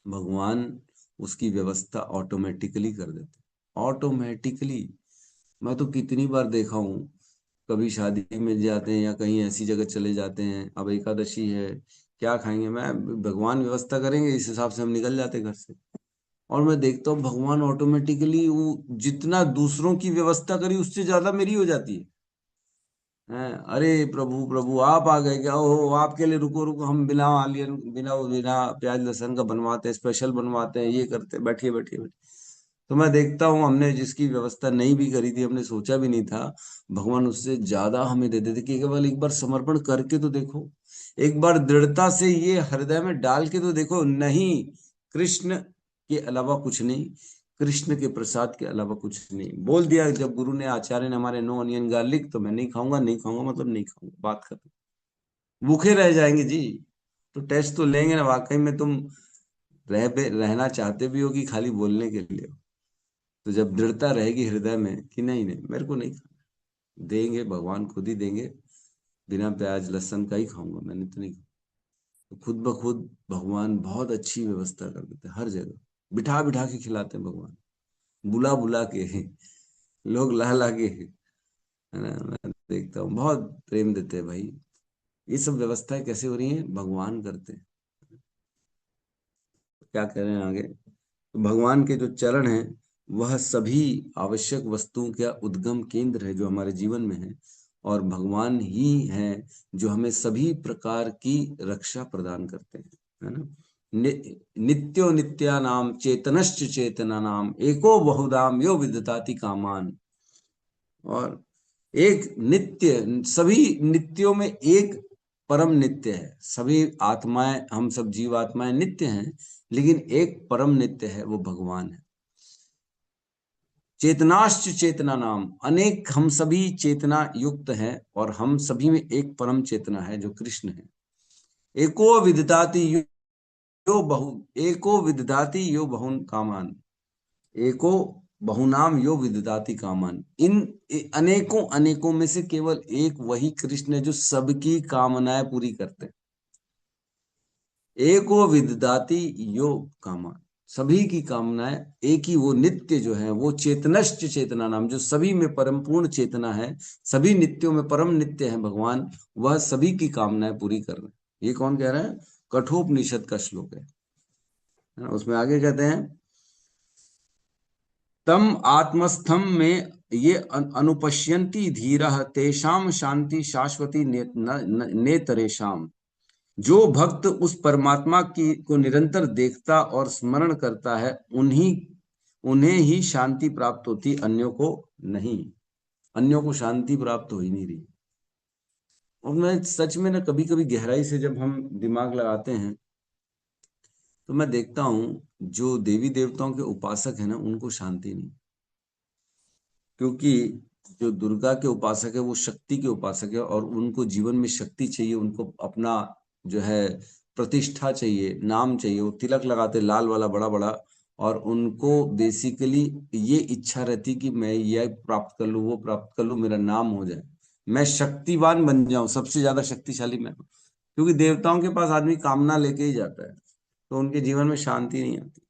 भगवान उसकी व्यवस्था ऑटोमेटिकली कर देते, ऑटोमेटिकली। मैं तो कितनी बार देखा हूँ, कभी शादी में जाते हैं या कहीं ऐसी जगह चले जाते हैं, अब एकादशी है, क्या खाएंगे, मैं भगवान व्यवस्था करेंगे, इस हिसाब से हम निकल जाते हैं घर से। और मैं देखता हूँ भगवान ऑटोमेटिकली वो जितना दूसरों की व्यवस्था करी उससे ज्यादा मेरी हो जाती है। हैं, अरे प्रभु प्रभु आप आ गए क्या, ओहो आपके लिए रुको रुको, हम बिना ऑनियन बिना बिना प्याज लहसुन का बनवाते हैं, स्पेशल बनवाते हैं, ये करते हैं, बैठिए बैठिए बैठिए। तो मैं देखता हूँ हमने जिसकी व्यवस्था नहीं भी करी थी, हमने सोचा भी नहीं था, भगवान उससे ज्यादा हमें दे देते कि केवल एक बार समर्पण करके तो देखो, एक बार दृढ़ता से ये हृदय में डाल के तो देखो, नहीं कृष्ण के अलावा कुछ नहीं, कृष्ण के प्रसाद के अलावा कुछ नहीं। बोल दिया जब गुरु ने, आचार्य ने हमारे, नो अनियन गार्लिक, तो मैं नहीं खाऊंगा, नहीं खाऊंगा मतलब नहीं खाऊंगा, बात खत्म। भूखे रह जाएंगे जी, तो टेस्ट तो लेंगे ना वाकई में तुम रहना चाहते भी हो कि खाली बोलने के लिए हो। तो जब दृढ़ता रहेगी हृदय में कि नहीं नहीं मेरे को नहीं खाना, देंगे भगवान, खुद ही देंगे, बिना प्याज लहसुन का ही खाऊंगा, मैंने तो नहीं खाऊंगा। तो खुद ब खुद भगवान बहुत अच्छी व्यवस्था कर देते हैं, हर जगह बिठा बिठा के खिलाते हैं भगवान, बुला बुला के लोग ला ला के, है ना। मैं देखता हूँ बहुत प्रेम देते हैं भाई। ये सब व्यवस्थाएं कैसे हो रही हैं, भगवान करते हैं। क्या कह रहे हैं आगे, तो भगवान के जो चरण हैं वह सभी आवश्यक वस्तुओं का उद्गम केंद्र है जो हमारे जीवन में है, और भगवान ही हैं जो हमें सभी प्रकार की रक्षा प्रदान करते हैं, है ना। नित्यो नित्यानाम चेतनश्च चेतनानाम एको बहुधाम यो विदधाति कामान। और एक नित्य, सभी नित्यों में एक परम नित्य है। सभी आत्माएं, हम सब जीव आत्माएं नित्य हैं, लेकिन एक परम नित्य है, वो भगवान है। चेतनाश्च चेतना नाम, अनेक हम सभी चेतना युक्त हैं, और हम सभी में एक परम चेतना है जो कृष्ण है। एको विदधाति यो बहु, एको विदधाति यो बहुन कामान, एको बहुनाम यो विदधाति कामान। इन अनेकों अनेकों में से केवल एक वही कृष्ण है जो सबकी कामनाएं पूरी करते हैं। एको विदधाति यो कामान, सभी की कामनाएं, एक ही वो नित्य जो है, वो चेतनश्च चेतना नाम, जो सभी में परम पूर्ण चेतना है, सभी नित्यों में परम नित्य है भगवान, वह सभी की कामनाएं पूरी कर रहे हैं। ये कौन कह रहा है, कठोपनिषद का श्लोक है। उसमें आगे कहते हैं, तम आत्मस्थम में ये अनुपश्यन्ति धीरः तेषाम शांति शाश्वती नेतरेषाम। जो भक्त उस परमात्मा की को निरंतर देखता और स्मरण करता है, उन्हें ही शांति प्राप्त होती, अन्यों को नहीं। अन्यों को शांति प्राप्त हो ही नहीं रही। और मैं सच में ना, कभी कभी गहराई से जब हम दिमाग लगाते हैं तो मैं देखता हूं जो देवी देवताओं के उपासक है ना, उनको शांति नहीं। क्योंकि जो दुर्गा के उपासक है वो शक्ति के उपासक है, और उनको जीवन में शक्ति चाहिए, उनको अपना जो है प्रतिष्ठा चाहिए, नाम चाहिए, वो तिलक लगाते लाल वाला बड़ा बड़ा, और उनको बेसिकली ये इच्छा रहती कि मैं ये प्राप्त कर लूँ, वो प्राप्त कर लूँ, मेरा नाम हो जाए, मैं शक्तिवान बन जाऊं, सबसे ज्यादा शक्तिशाली मैं हूं। क्योंकि देवताओं के पास आदमी कामना लेके ही जाता है, तो उनके जीवन में शांति नहीं आती।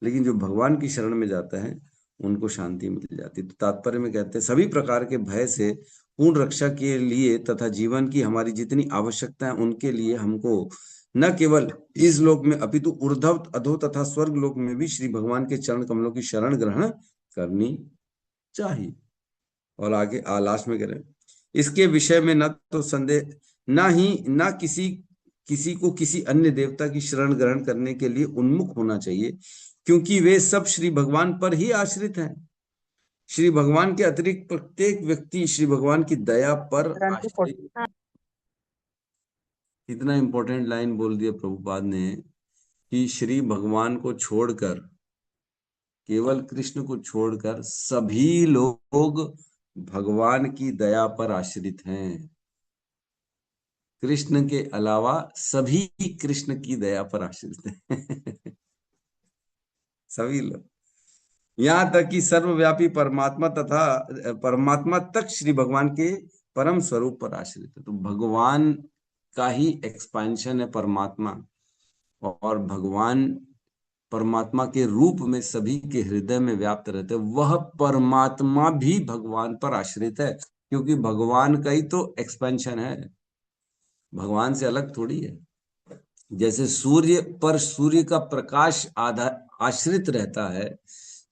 लेकिन जो भगवान की शरण में जाता है उनको शांति मिल जाती है। तो तात्पर्य में कहते हैं सभी प्रकार के भय से पूर्ण रक्षा के लिए तथा जीवन की हमारी जितनी आवश्यकता है उनके लिए हमको न केवल इस लोक में अपितु ऊर्ध्व अधो तथा स्वर्ग लोक में भी श्री भगवान के चरण कमलों की शरण ग्रहण करनी चाहिए। और आगे लास्ट में कह रहे हैं इसके विषय में न तो संदेह, न ही न किसी किसी को किसी अन्य देवता की शरण ग्रहण करने के लिए उन्मुख होना चाहिए, क्योंकि वे सब श्री भगवान पर ही आश्रित हैं। श्री भगवान के अतिरिक्त प्रत्येक व्यक्ति श्री भगवान की दया पर आश्रित। इतना इंपॉर्टेंट लाइन बोल दिया प्रभुपाद ने कि श्री भगवान को छोड़कर, केवल कृष्ण को छोड़कर सभी लोग भगवान की दया पर आश्रित हैं। कृष्ण के अलावा सभी कृष्ण की दया पर आश्रित हैं। सभी लोग, यहाँ तक कि सर्वव्यापी परमात्मा तथा परमात्मा तक श्री भगवान के परम स्वरूप पर आश्रित है। तो भगवान का ही एक्सपेंशन है परमात्मा, और भगवान परमात्मा के रूप में सभी के हृदय में व्याप्त रहते हैं। वह परमात्मा भी भगवान पर आश्रित है, क्योंकि भगवान का ही तो एक्सपेंशन है, भगवान से अलग थोड़ी है। जैसे सूर्य पर सूर्य का प्रकाश आश्रित रहता है,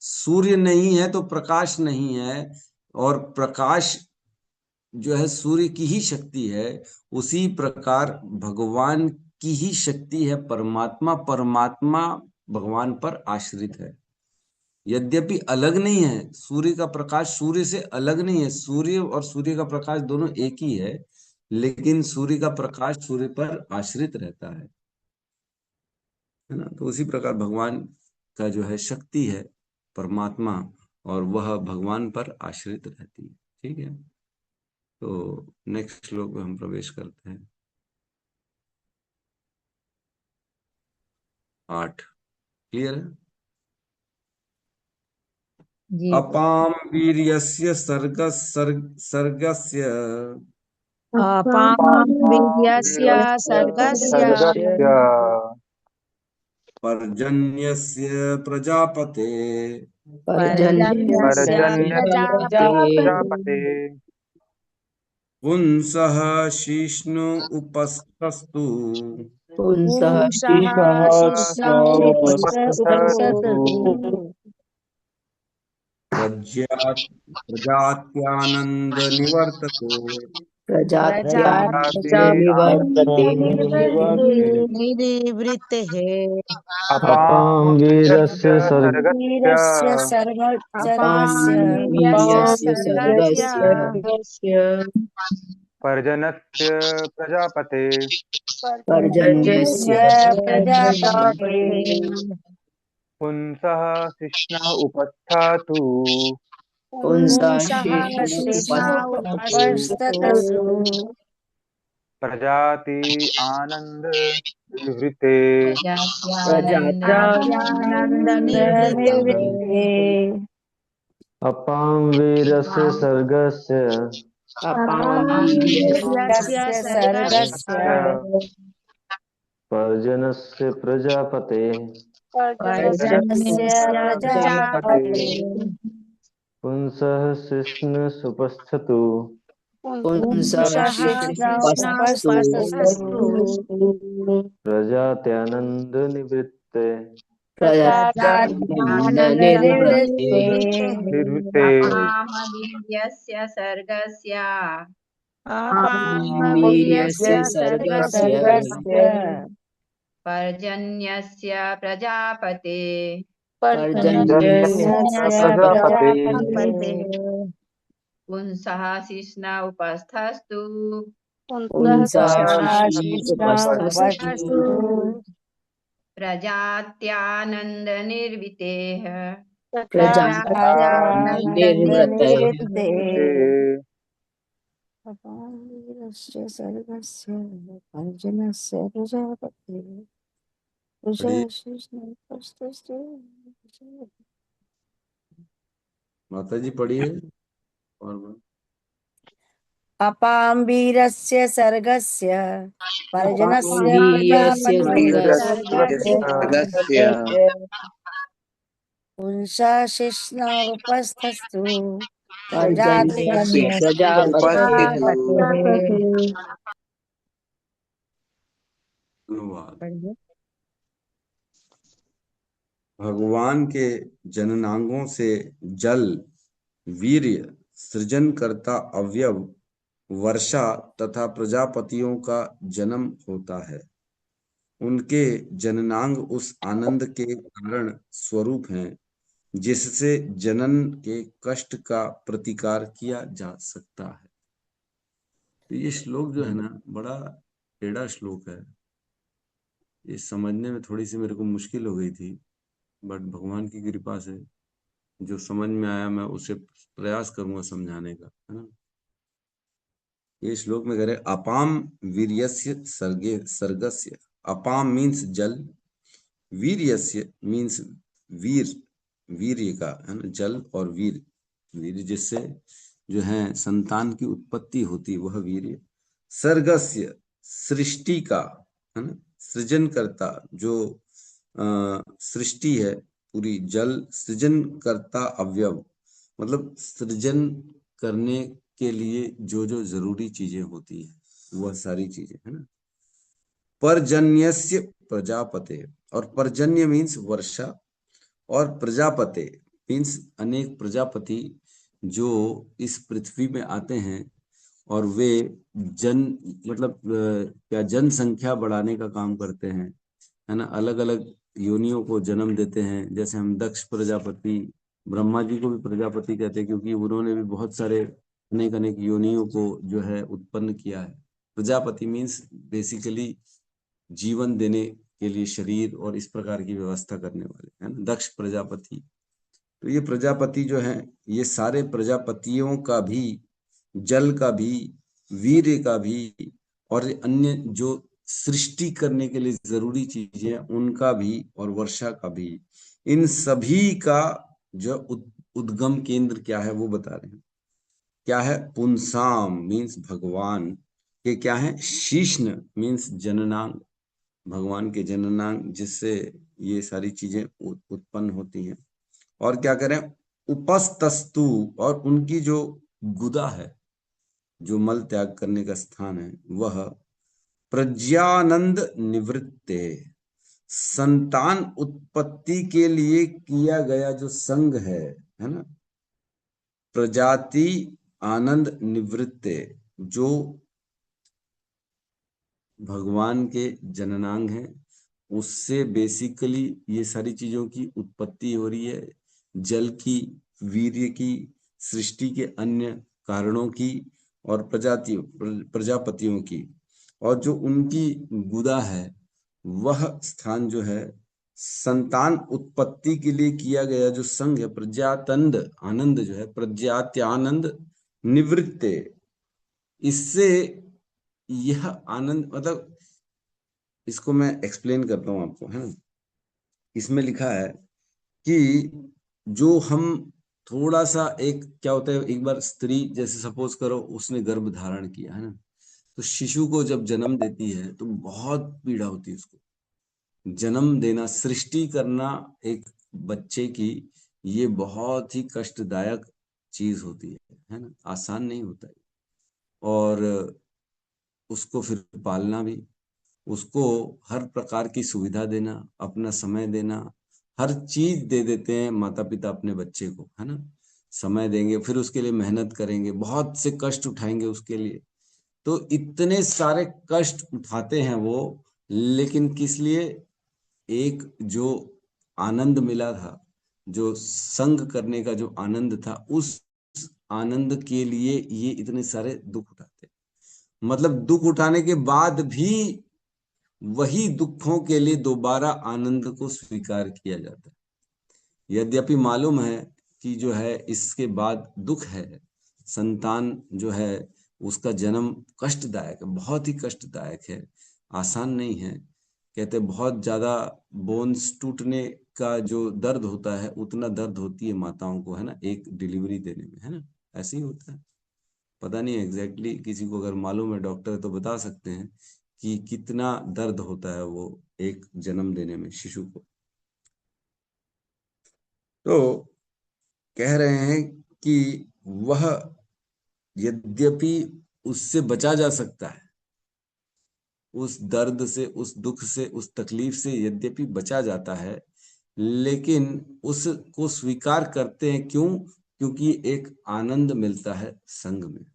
सूर्य नहीं है तो प्रकाश नहीं है, और प्रकाश जो है सूर्य की ही शक्ति है, उसी प्रकार भगवान की ही शक्ति है परमात्मा, परमात्मा भगवान पर आश्रित है। यद्यपि अलग नहीं है, सूर्य का प्रकाश सूर्य से अलग नहीं है, सूर्य और सूर्य का प्रकाश दोनों एक ही है, लेकिन सूर्य का प्रकाश सूर्य पर आश्रित रहता है ना। तो उसी प्रकार भगवान का जो है शक्ति है परमात्मा, और वह भगवान पर आश्रित रहती है। ठीक है, तो नेक्स्ट श्लोक में हम प्रवेश करते हैं। 8 क्लियर है। अपाम वीर्यस्य सर्गस्य अपां वीर्यस्य सर्गस्य पर्जन्यस्य प्रजापते पर्जन्यस्य प्रजापते पुंसः शिष्णु उपस्थस्तु पुंसः पुंसः शिष्णो उपस्थतु प्रजात्यानंद निवर्तते प्रजात्यानिवर्तते निवृत्तेः अपां वीरस्य वीरस्य अपां सर्गस्य वीर्यस्य सर्गस्य सर्गस्य पर्जन्यस्य प्रजापते पर्जन्यस्य प्रजापते पुंसः शिष्णः उपस्थातु पुंसः पुंसः शिष्णो उपस्थतु उपस्थतु प्रजाति आनंद निवृत्ते प्रजात्यानन्दनिवृत्ते अपां वीरस्य सर्गस्य अपां वीर्यस्य वीर्यस्य सर्गस्य पर्जन्यस्य प्रजापते पर्जन्यस्य प्रजापते पुंसः शिष्णुसुपस्थतु पुंसः शिष्णोपस्थतु प्रजात्यानन्दनिवृत्ते प्रजात्यानन्दनिवृत्ते निवृत्ते वीर्यस्य सर्गस्य वीर्यस्य सर्गस्य पर्जन्यस्य प्रजापते पर्जन्यस्य प्रजापते पुंसः शिष्ण उपस्थस्तु पुंसः शिष्णो उपस्थतु प्रजात्यानन्दनिर्वृतेः प्रजात्यानन्दनिवृत्ते। प्रजात्यानन्दनिवृत्ते। प्रजात्यानन्दनिवृत्ते। प्रजात्यानन्दनिर्वृत्ते। प्रजात्यानन्दनिर्वृत्ते। प्रजात्यानन्दनिर्वृत्ते। प्रजात्यानन्दनिर्वृत्ते। प्रजात्यानन्दनिर्वृत्ते। अपावीरस्य सर्गस्य पर्जन्यस्य प्रजापतिः पढ़िए प्रजाशिष्णुपस्तस्तु माता जी, पढ़िए। और अपाम्बीरस्य सर्गस्य पर्जन्यस्य अपावीर्यस्य प्रजापतिः सर्गस्य पुंसा शिष्णोपस्थस्तु पर्जन्यस्य प्रजापतिः धन्यवाद। भगवान के जननांगों से जल, वीर्य, सृजनकर्ता अवयव, वर्षा तथा प्रजापतियों का जन्म होता है। उनके जननांग उस आनंद के कारण स्वरूप हैं जिससे जनन के कष्ट का प्रतिकार किया जा सकता है। तो ये श्लोक जो है ना, बड़ा टेढ़ा श्लोक है। ये समझने में थोड़ी सी मेरे को मुश्किल हो गई थी, बट भगवान की कृपा से जो समझ में आया मैं उसे प्रयास करूंगा समझाने का, है ना। ये श्लोक में कह रहे अपाम वीर्यस्य सर्गस्य। अपाम मीन्स जल, वीर्यस्य मीन्स वीर्य का, है ना, जल और वीर्य जिससे जो है संतान की उत्पत्ति होती, वह वीर्य। सर्गस्य सृष्टि का, है ना, सृजन करता, जो सृष्टि है पूरी, जल सृजन करता अवयव, मतलब सृजन करने के लिए जो जो जरूरी चीजें होती है वह सारी चीजें, है ना। पर्जन्यस्य प्रजापते, और पर्जन्य मीन्स वर्षा, और प्रजापते मीन्स अनेक प्रजापति जो इस पृथ्वी में आते हैं और वे मतलब क्या जनसंख्या बढ़ाने का काम करते हैं, है ना। अलग अलग योनियों को जन्म देते हैं। जैसे हम दक्ष प्रजापति, ब्रह्मा जी को भी प्रजापति कहते हैं क्योंकि उन्होंने भी बहुत सारे अनेक अनेक योनियों को जो है उत्पन्न किया है। प्रजापति मीन्स बेसिकली जीवन देने के लिए शरीर और इस प्रकार की व्यवस्था करने वाले, है ना, दक्ष प्रजापति। तो ये प्रजापति जो है, ये सारे प्रजापतियों का भी, जल का भी, वीर्य का भी, और अन्य जो सृष्टि करने के लिए जरूरी चीजें उनका भी, और वर्षा का भी, इन सभी का जो उद्गम केंद्र क्या है वो बता रहे हैं। क्या है? पुंसाम मीन्स भगवान के क्या है? शीष्ण मीन्स जननांग, भगवान के जननांग जिससे ये सारी चीजें उत्पन्न होती हैं। और क्या करें? उपस्तस्तु, और उनकी जो गुदा है, जो मल त्याग करने का स्थान है, वह प्रज्ञानंद निवृत्ते, संतान उत्पत्ति के लिए किया गया जो संग है ना, प्रजाति आनंद निवृत्ते, जो भगवान के जननांग है, उससे बेसिकली ये सारी चीजों की उत्पत्ति हो रही है, जल की, वीर्य की, सृष्टि के अन्य कारणों की, और प्रजापतियों की। और जो उनकी गुदा है, वह स्थान जो है संतान उत्पत्ति के लिए किया गया जो संग है, प्रज्ञातंद आनंद जो है, प्रज्ञात्यानंद निवृत्ते, इससे यह आनंद, मतलब इसको मैं एक्सप्लेन करता हूं आपको, है ना। इसमें लिखा है कि जो हम थोड़ा सा, एक क्या होता है, एक बार स्त्री जैसे सपोज करो उसने गर्भ धारण किया, है ना, तो शिशु को जब जन्म देती है तो बहुत पीड़ा होती है उसको। जन्म देना, सृष्टि करना एक बच्चे की, ये बहुत ही कष्टदायक चीज होती है ना, आसान नहीं होता है। और उसको फिर पालना भी, उसको हर प्रकार की सुविधा देना, अपना समय देना, हर चीज दे देते हैं माता पिता अपने बच्चे को, है ना। समय देंगे, फिर उसके लिए मेहनत करेंगे, बहुत से कष्ट उठाएंगे उसके लिए। तो इतने सारे कष्ट उठाते हैं वो, लेकिन किस लिए? एक जो आनंद मिला था, जो संग करने का जो आनंद था, उस आनंद के लिए ये इतने सारे दुख उठाते, मतलब दुख उठाने के बाद भी वही दुखों के लिए दोबारा आनंद को स्वीकार किया जाता है। यद्यपि मालूम है कि जो है इसके बाद दुख है, संतान जो है उसका जन्म कष्टदायक है, बहुत ही कष्टदायक है, आसान नहीं है। कहते बहुत ज्यादा बोन्स टूटने का जो दर्द होता है उतना दर्द होती है माताओं को, है ना, एक डिलीवरी देने में, है ना, ऐसे ही होता है। पता नहीं एग्जैक्टली, किसी को अगर मालूम है डॉक्टर है तो बता सकते हैं कि कितना दर्द होता है वो एक जन्म देने में शिशु को। तो कह रहे हैं कि वह यद्यपि उससे बचा जा सकता है, उस दर्द से, उस दुख से, उस तकलीफ से यद्यपि बचा जाता है, लेकिन उसको स्वीकार करते हैं। क्यों? क्योंकि एक आनंद मिलता है संग में,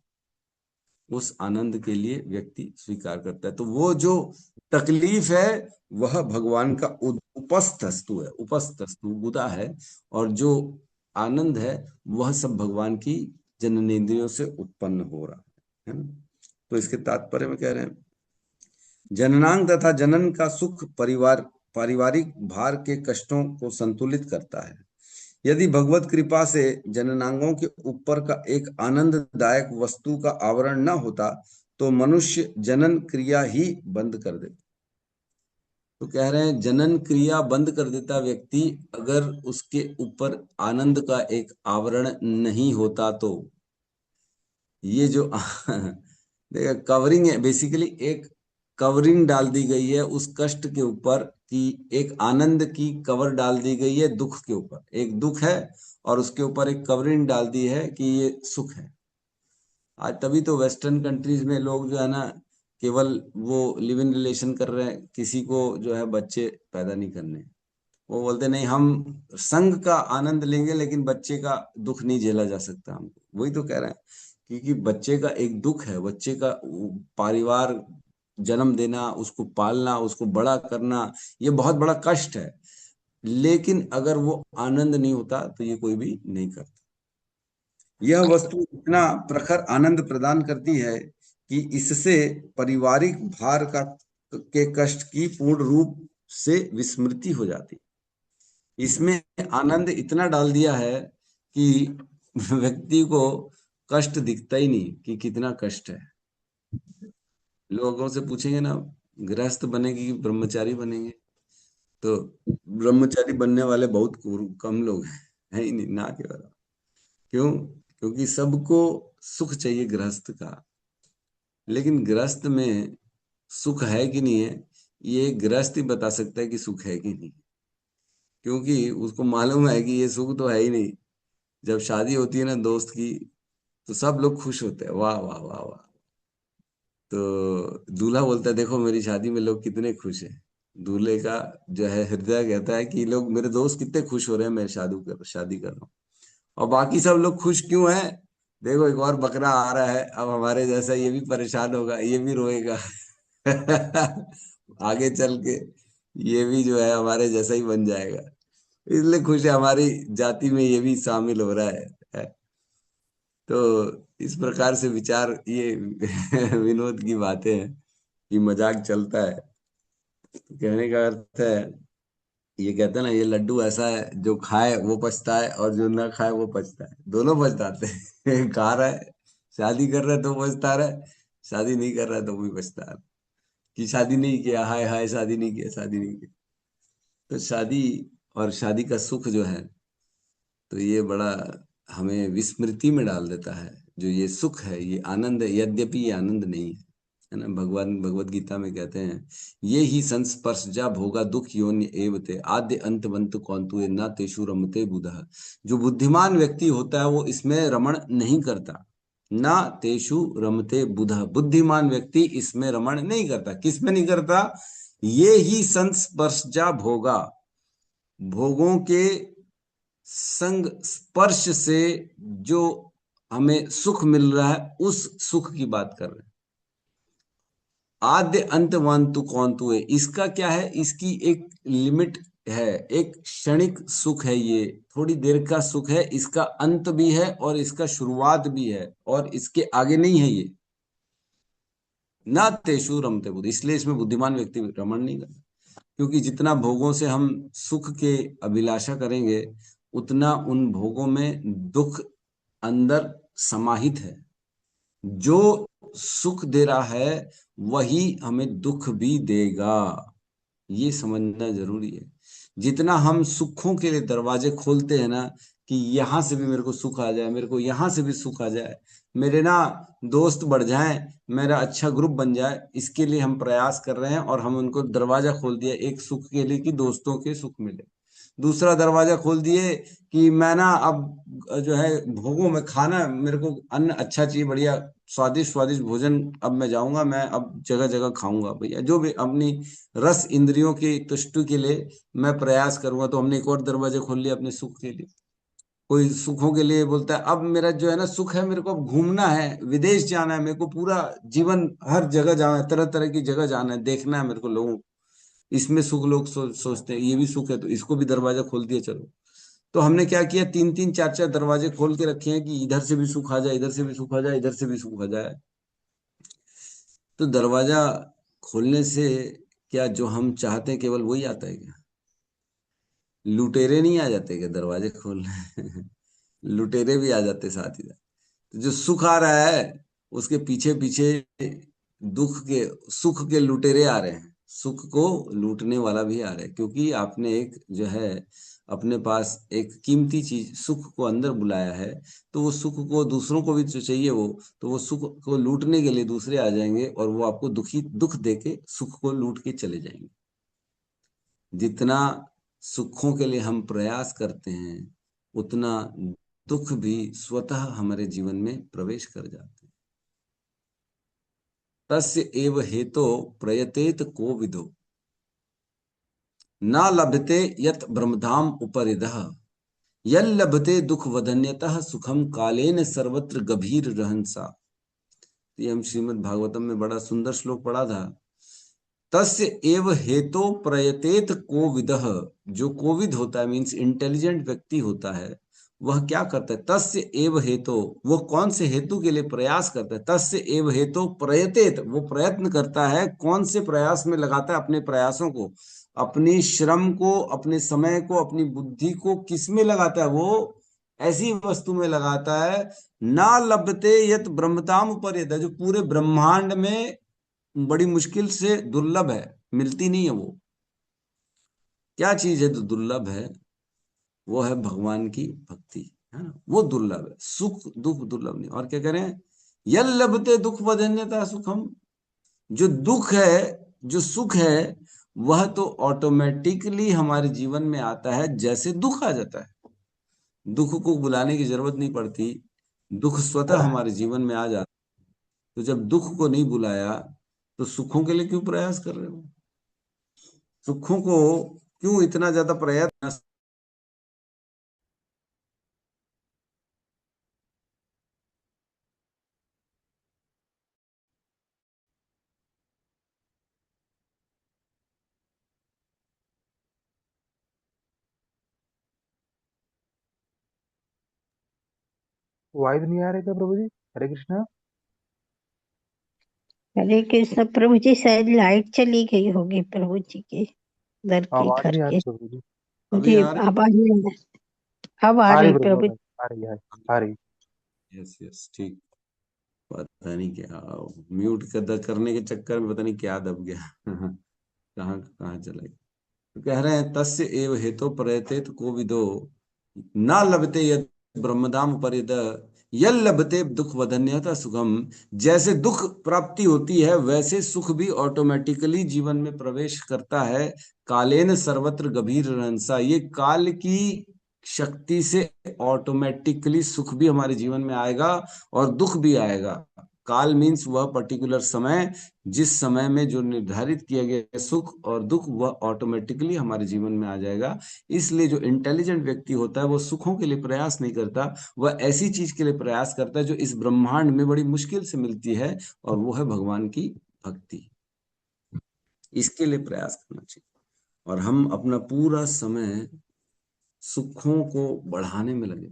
उस आनंद के लिए व्यक्ति स्वीकार करता है। तो वो जो तकलीफ है वह भगवान का उपस्थस्तु है, उपस्थस्तु बुदा है, और जो आनंद है वह सब भगवान की जननेंद्रियों से उत्पन्न हो रहा है ना। तो इसके तात्पर्य में कह रहे हैं जननांग तथा जनन का सुख पारिवारिक भार के कष्टों को संतुलित करता है। यदि भगवत कृपा से जननांगों के ऊपर का एक आनंददायक वस्तु का आवरण न होता तो मनुष्य जनन क्रिया ही बंद कर देता। तो कह रहे हैं जनन क्रिया बंद कर देता व्यक्ति अगर उसके ऊपर आनंद का एक आवरण नहीं होता। तो ये जो देखा कवरिंग है, बेसिकली एक कवरिंग डाल दी गई है उस कष्ट के ऊपर, कि एक आनंद की कवर डाल दी गई है दुख के ऊपर। एक दुख है और उसके ऊपर एक कवरिंग डाल दी है कि ये सुख है। आज तभी तो वेस्टर्न कंट्रीज में लोग जो है ना केवल वो लिव इन रिलेशन कर रहे हैं, किसी को जो है बच्चे पैदा नहीं करने। वो बोलते नहीं हम संग का आनंद लेंगे लेकिन बच्चे का दुख नहीं झेला जा सकता हमको। वही तो कह रहे हैं, क्योंकि बच्चे का एक दुख है, बच्चे का परिवार जन्म देना, उसको पालना, उसको बड़ा करना, ये बहुत बड़ा कष्ट है। लेकिन अगर वो आनंद नहीं होता तो ये कोई भी नहीं करता। यह वस्तु इतना प्रखर आनंद प्रदान करती है कि इससे पारिवारिक भार का के कष्ट की पूर्ण रूप से विस्मृति हो जाती। इसमें आनंद इतना डाल दिया है कि व्यक्ति को कष्ट दिखता ही नहीं कि कितना कष्ट है। लोगों से पूछेंगे ना गृहस्थ बनेंगे कि ब्रह्मचारी बनेंगे, तो ब्रह्मचारी बनने वाले बहुत कम लोग हैं, है ही नहीं, ना के बराबर। क्यों? क्योंकि सबको सुख चाहिए गृहस्थ का, लेकिन गृहस्थ में सुख है कि नहीं है ये गृहस्थ ही बता सकता है कि सुख है कि नहीं, क्योंकि उसको मालूम है कि ये सुख तो है ही नहीं। जब शादी होती है ना दोस्त की तो सब लोग खुश होते हैं, वाह वाह वाह वाह। तो दूल्हा बोलता है देखो मेरी शादी में लोग कितने खुश हैं। दूल्हे का जो है हृदय कहता है कि लोग, मेरे दोस्त कितने खुश हो रहे हैं, मैं शादी कर रहा हूँ। और बाकी सब लोग खुश क्यों हैं? देखो एक और बकरा आ रहा है, अब हमारे जैसा ये भी परेशान होगा, ये भी रोएगा आगे चल के ये भी जो है हमारे जैसा ही बन जाएगा, इसलिए खुश है, हमारी जाति में ये भी शामिल हो रहा है। तो इस प्रकार से विचार, ये विनोद की बातें हैं कि मजाक चलता है। तो कहने का अर्थ है, ये कहते हैं ना ये लड्डू ऐसा है जो खाए वो पछता है और जो ना खाए वो पछता है, दोनों पछताते हैं खा रहा है, शादी कर रहा है तो पछता रहा है, शादी नहीं कर रहा है तो भी पछता रहा है कि शादी नहीं किया, हाय हाय शादी नहीं किया, शादी नहीं किया। तो शादी और शादी का सुख जो है तो ये बड़ा हमें विस्मृति में डाल देता है। जो ये सुख है, ये आनंद है, यद्यपि ये आनंद नहीं है ना। भगवान भगवत गीता में कहते हैं ये ही संस्पर्शजा भोगा दुख योनि एवते आद्य अंत वंत कौंतुए ना तेषु रमते बुधः। जो बुद्धिमान व्यक्ति होता है वो इसमें रमण नहीं करता, ना तेषु रमते बुधः। बुद्धिमान व्यक्ति इसमें रमण नहीं करता। किस में नहीं करता? ये ही संस्पर्शजा भोगा, भोगों के संग स्पर्श से जो हमें सुख मिल रहा है उस सुख की बात कर रहे हैं। आद्य अंत वांतु कौंतु है, इसका क्या है, इसकी एक लिमिट है, एक क्षणिक सुख है, ये थोड़ी देर का सुख है, इसका अंत भी है और इसका शुरुआत भी है और इसके आगे नहीं है ये। ना तेषु रमते बुद्ध, इसलिए इसमें बुद्धिमान व्यक्ति रमण नहीं करता, क्योंकि जितना भोगों से हम सुख के अभिलाषा करेंगे उतना उन भोगों में दुख अंदर समाहित है। जो सुख दे रहा है वही हमें दुख भी देगा, ये समझना जरूरी है। जितना हम सुखों के लिए दरवाजे खोलते हैं ना, कि यहां से भी मेरे को सुख आ जाए, मेरे को यहां से भी सुख आ जाए, मेरे ना दोस्त बढ़ जाएं, मेरा अच्छा ग्रुप बन जाए, इसके लिए हम प्रयास कर रहे हैं और हम उनको दरवाजा खोल दिया एक सुख के लिए कि दोस्तों के सुख मिले। दूसरा दरवाजा खोल दिए कि मैं ना अब जो है भोगों में खाना, मेरे को अन्न अच्छा चाहिए, बढ़िया स्वादिष्ट स्वादिष्ट भोजन, अब मैं जाऊंगा, मैं अब जगह जगह खाऊंगा भैया, जो भी अपनी रस इंद्रियों की तुष्टि के लिए मैं प्रयास करूंगा। तो हमने एक और दरवाजे खोल लिया अपने सुख के लिए। कोई सुखों के लिए बोलता है अब मेरा जो है ना सुख है, मेरे को अब घूमना है, विदेश जाना है, मेरे को पूरा जीवन हर जगह जाना है, तरह तरह की जगह जाना है, देखना है मेरे को लोगों को। इसमें सुख लोग सोचते हैं ये भी सुख है, तो इसको भी दरवाजा खोल दिया चलो। तो हमने क्या किया, तीन तीन चार चार दरवाजे खोल के रखे हैं कि इधर से भी सुख आ जाए, इधर से भी सुख आ जाए, इधर से भी सुख आ जाए। तो दरवाजा खोलने से क्या जो हम चाहते हैं केवल वही आता है क्या? लुटेरे नहीं आ जाते क्या दरवाजे खोलने? लुटेरे भी आ जाते साथ ही साथ। तो जो सुख आ रहा है उसके पीछे पीछे दुख के, सुख के लुटेरे आ रहे हैं, सुख को लूटने वाला भी आ रहा है, क्योंकि आपने एक जो है अपने पास एक कीमती चीज सुख को अंदर बुलाया है। तो वो सुख को दूसरों को भी जो चाहिए वो, तो वो सुख को लूटने के लिए दूसरे आ जाएंगे और वो आपको दुख देके सुख को लूट के चले जाएंगे। जितना सुखों के लिए हम प्रयास करते हैं उतना दुख भी स्वतः हमारे जीवन में प्रवेश कर जाते हैं। तस्य एव हेतो प्रयतेत को विदो न लभते यत ब्रह्मधाम उपरिदः यल लभते दुख वधन्यतः सुखम कालेन सर्वत्र गभीर रहंसा। ये हम श्रीमद् भागवतम में बड़ा सुंदर श्लोक पढ़ा था। तस्य एव हेतो प्रयतेत कोविदः, जो कोविद होता है मीन्स इंटेलिजेंट व्यक्ति होता है, वह क्या करता है? तस्य एव हेतो, वो कौन से हेतु के लिए प्रयास करता है? तस्य एव हेतो प्रयतेत, वो प्रयत्न करता है, कौन से प्रयास में लगाता है अपने प्रयासों को, अपनी श्रम को, अपने समय को, अपनी बुद्धि को किस में लगाता है? वो ऐसी वस्तु में लगाता है ना लभते यत ब्रह्मताम उपरियत, जो पूरे ब्रह्मांड में बड़ी मुश्किल से दुर्लभ है, मिलती नहीं है। वो क्या चीज है तो दुर्लभ है? वो है भगवान की भक्ति, है ना, वो दुर्लभ है। सुख दुख दुर्लभ नहीं। और क्या करें? यल लभते दुख वधन्यता सुखम, जो दुख है, जो सुख है, वह तो ऑटोमेटिकली हमारे जीवन में आता है जैसे दुख आ जाता है। दुख को बुलाने की जरूरत नहीं पड़ती, दुख स्वतः हमारे जीवन में आ जाता है। तो जब दुख को नहीं बुलाया तो सुखों के लिए क्यों प्रयास कर रहे हो? सुखों को क्यों इतना ज्यादा प्रयत्न? वाइद नहीं आ रहे क्या प्रभु जी? हरे कृष्णा। हरे कृष्ण प्रभु जी, शायद लाइट चली गई होगी प्रभु जी के दर के आवाज घर नहीं आ के। रही प्रभु जी। अभी जी आ रही? आवाज नहीं आ रही। अब आ आ रही रही प्रभु, प्रभु जी। आ रही है, आ रही। यस यस, ठीक। पता नहीं क्या म्यूट करने के चक्कर में पता नहीं क्या दब गया। कहाँ कहाँ चला गया। तो कह रहे हैं तस्य एव हेतो प्रयतेत कोविदो न लभते यद ब्रह्मधाम उपरिद यल लभते दुख वधन्यता सुखम। जैसे दुख प्राप्ति होती है वैसे सुख भी ऑटोमेटिकली जीवन में प्रवेश करता है। कालेन सर्वत्र गभीर रहंसा, ये काल की शक्ति से ऑटोमेटिकली सुख भी हमारे जीवन में आएगा और दुख भी आएगा। काल मीन्स वह पर्टिकुलर समय, जिस समय में जो निर्धारित किया गया सुख और दुख वह ऑटोमेटिकली हमारे जीवन में आ जाएगा। इसलिए जो इंटेलिजेंट व्यक्ति होता है वो सुखों के लिए प्रयास नहीं करता, वह ऐसी चीज के लिए प्रयास करता है जो इस ब्रह्मांड में बड़ी मुश्किल से मिलती है, और वो है भगवान की भक्ति। इसके लिए प्रयास करना चाहिए। और हम अपना पूरा समय सुखों को बढ़ाने में लगे,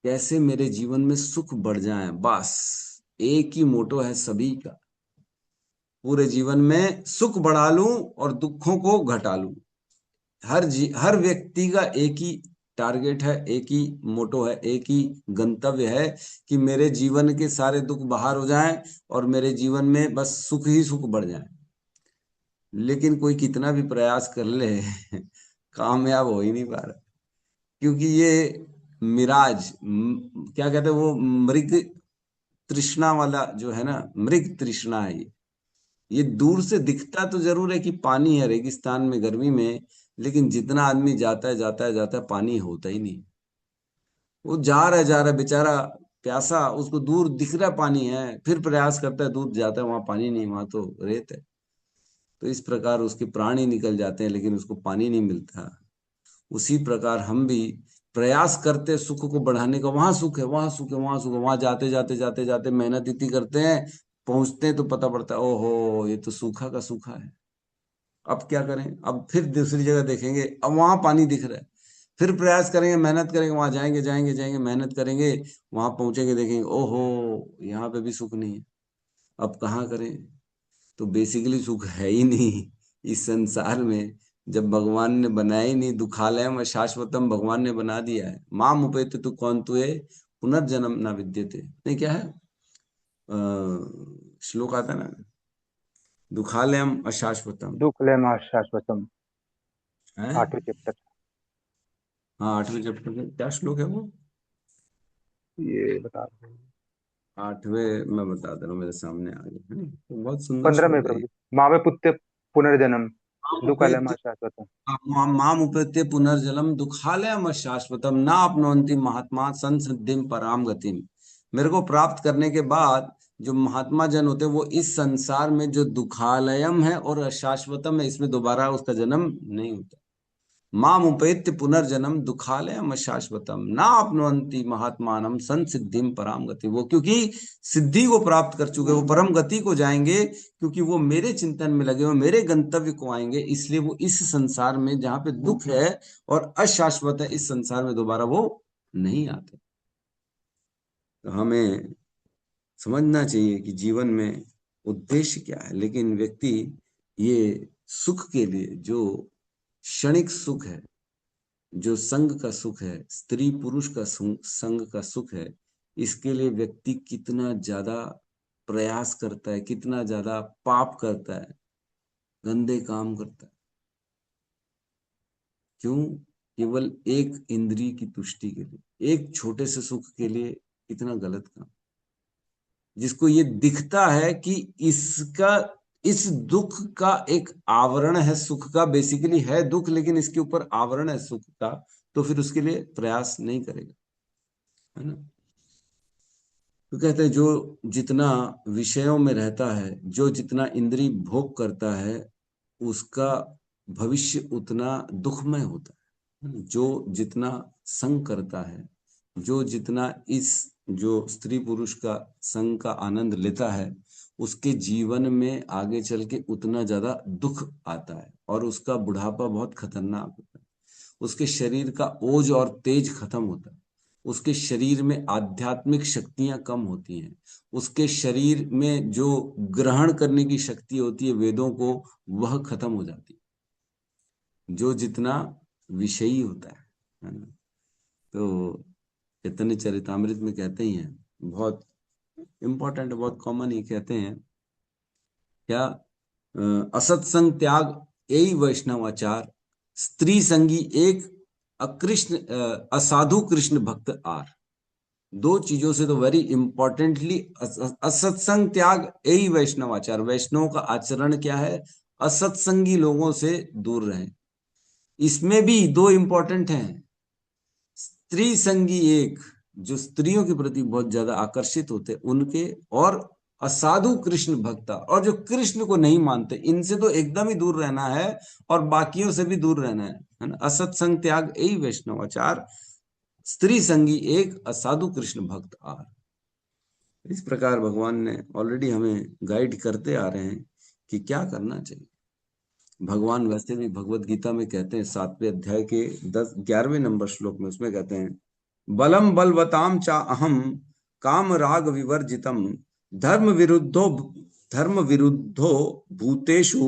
कैसे मेरे जीवन में सुख बढ़ जाए, बस एक ही मोटो है सभी का। पूरे जीवन में सुख बढ़ा लूं और दुखों को घटा लूं। हर व्यक्ति का एक ही टारगेट है, एक ही मोटो है, एक ही गंतव्य है कि मेरे जीवन के सारे दुख बाहर हो जाएं और मेरे जीवन में बस सुख ही सुख बढ़ जाए। लेकिन कोई कितना भी प्रयास कर ले कामयाब हो ही नहीं पा रहा, क्योंकि ये मिराज क्या कहते हैं वो मृग तृष्णा वाला जो है ना, मृग तृष्णा है ये दूर से दिखता तो जरूर है कि पानी है रेगिस्तान में गर्मी में, लेकिन जितना आदमी जाता है जाता है जाता है पानी होता ही नहीं। वो जा रहा है बेचारा प्यासा, उसको दूर दिख रहा पानी है, फिर प्रयास करता है, दूर जाता है, वहां पानी नहीं, वहां तो रेत है। तो इस प्रकार उसके प्राण ही निकल जाते हैं, लेकिन उसको पानी नहीं मिलता। उसी प्रकार हम भी प्रयास करते सुख को बढ़ाने का, वहां सुख है, वहां सुख है, वहां सुख है, वहां जाते जाते जाते जाते मेहनत इतनी करते हैं, पहुंचते हैं तो पता पड़ता है ओहो ये तो सूखा का सूखा है। अब क्या करें, अब फिर दूसरी जगह देखेंगे, अब वहां पानी दिख रहा है, फिर प्रयास करेंगे, मेहनत करेंगे, वहां जाएंगे जाएंगे जाएंगे, मेहनत करेंगे, वहां पहुंचेंगे, देखेंगे ओहो यहाँ पे भी सुख नहीं है। अब कहाँ करें? तो बेसिकली सुख है ही नहीं इस संसार में। जब भगवान ने बनाया ही नहीं, दुखालयम शाश्वतम भगवान ने बना दिया है। माम उपेत तु कौन तुए पुनर्जन्म ना विद्यते, नहीं क्या है श्लोक आता ना, दुखालयम अशाश्वतम दुःखलयम शाश्वतम, है। 8वें चैप्टर। हाँ 8वें चैप्टर में क्या श्लोक है वो? ये बता रहे हैं 8वें मैं बता दे रहा हूँ, मेरे सामने आ गया है, तो बहुत सुंदर 15 में श्लोक है प्रभु ये। जी। मावे पुत्य पुनर्जन्म माम दुःखलयम उपेत्य शाश्वतम। माम उपेत्य पुनर्जलम दुखालयम शाश्वतम ना अपनोन्ति महात्मा संसिद्धिम पराम गतिम। मेरे को प्राप्त करने के बाद जो महात्मा जन होते हैं वो इस संसार में जो दुखालयम है और अशाश्वतम है, इसमें दोबारा उसका जन्म नहीं होता। माम उपेत्य पुनर्जन्म दुखालयम अशाश्वतम ना अपनोन्ति महात्मानम संसिद्धिम पराम गति। वो क्योंकि सिद्धि को प्राप्त कर चुके, वो परम गति को जाएंगे, क्योंकि वो मेरे चिंतन में लगे, वो मेरे गंतव्य को आएंगे, इसलिए वो इस संसार में जहां पे दुख है और अशाश्वत है, इस संसार में दोबारा वो नहीं आते। तो हमें समझना चाहिए कि जीवन में उद्देश्य क्या है। लेकिन व्यक्ति ये सुख के लिए, जो क्षणिक सुख है, जो संग का सुख है, स्त्री पुरुष का संग का सुख है, इसके लिए व्यक्ति कितना ज्यादा प्रयास करता है, कितना ज्यादा पाप करता है, गंदे काम करता है। क्यों? केवल एक इंद्रिय की तुष्टि के लिए, एक छोटे से सुख के लिए कितना गलत काम। जिसको ये दिखता है कि इसका, इस दुख का एक आवरण है, सुख का बेसिकली है दुख, लेकिन इसके ऊपर आवरण है सुख का, तो फिर उसके लिए प्रयास नहीं करेगा, है ना। तो कहते हैं जो जितना विषयों में रहता है, जो जितना इंद्रिय भोग करता है, उसका भविष्य उतना दुखमय होता है। जो जितना संग करता है, जो जितना इस जो स्त्री पुरुष का संग का आनंद लेता है, उसके जीवन में आगे चल के उतना ज्यादा दुख आता है और उसका बुढ़ापा बहुत खतरनाक होता है। उसके शरीर का ओज और तेज खत्म होता है, उसके शरीर में आध्यात्मिक शक्तियां कम होती हैं, उसके शरीर में जो ग्रहण करने की शक्ति होती है वेदों को, वह खत्म हो जाती है, जो जितना विषयी होता है ना। तो चैतन्य चरितामृत में कहते ही हैं, बहुत इंपॉर्टेंट, बहुत कॉमन ही कहते हैं क्या, असत्संग त्याग यही वैष्णवाचार, स्त्री संगी एक अकृष्ण असाधु कृष्ण भक्त आर। दो चीजों से तो वेरी इंपॉर्टेंटली, असत्संग त्याग यही वैष्णवाचार, वैष्णव का आचरण क्या है, असत्संगी लोगों से दूर रहें। इसमें भी दो इंपॉर्टेंट हैं, स्त्री संगी एक, जो स्त्रियों के प्रति बहुत ज्यादा आकर्षित होते उनके, और असाधु कृष्ण भक्ता, और जो कृष्ण को नहीं मानते, इनसे तो एकदम ही दूर रहना है और बाकियों से भी दूर रहना है ना। असत्संग त्याग यही वैष्णवाचार, स्त्री संगी एक, असाधु कृष्ण भक्त आर। इस प्रकार भगवान ने ऑलरेडी हमें गाइड करते आ रहे हैं कि क्या करना चाहिए। भगवान वैसे भी भगवत गीता में कहते हैं 7वें अध्याय के 11वें नंबर श्लोक में, उसमें कहते हैं बलम बलवताम चा अहम काम राग विवर्जितम धर्म विरुद्धो भूतेषु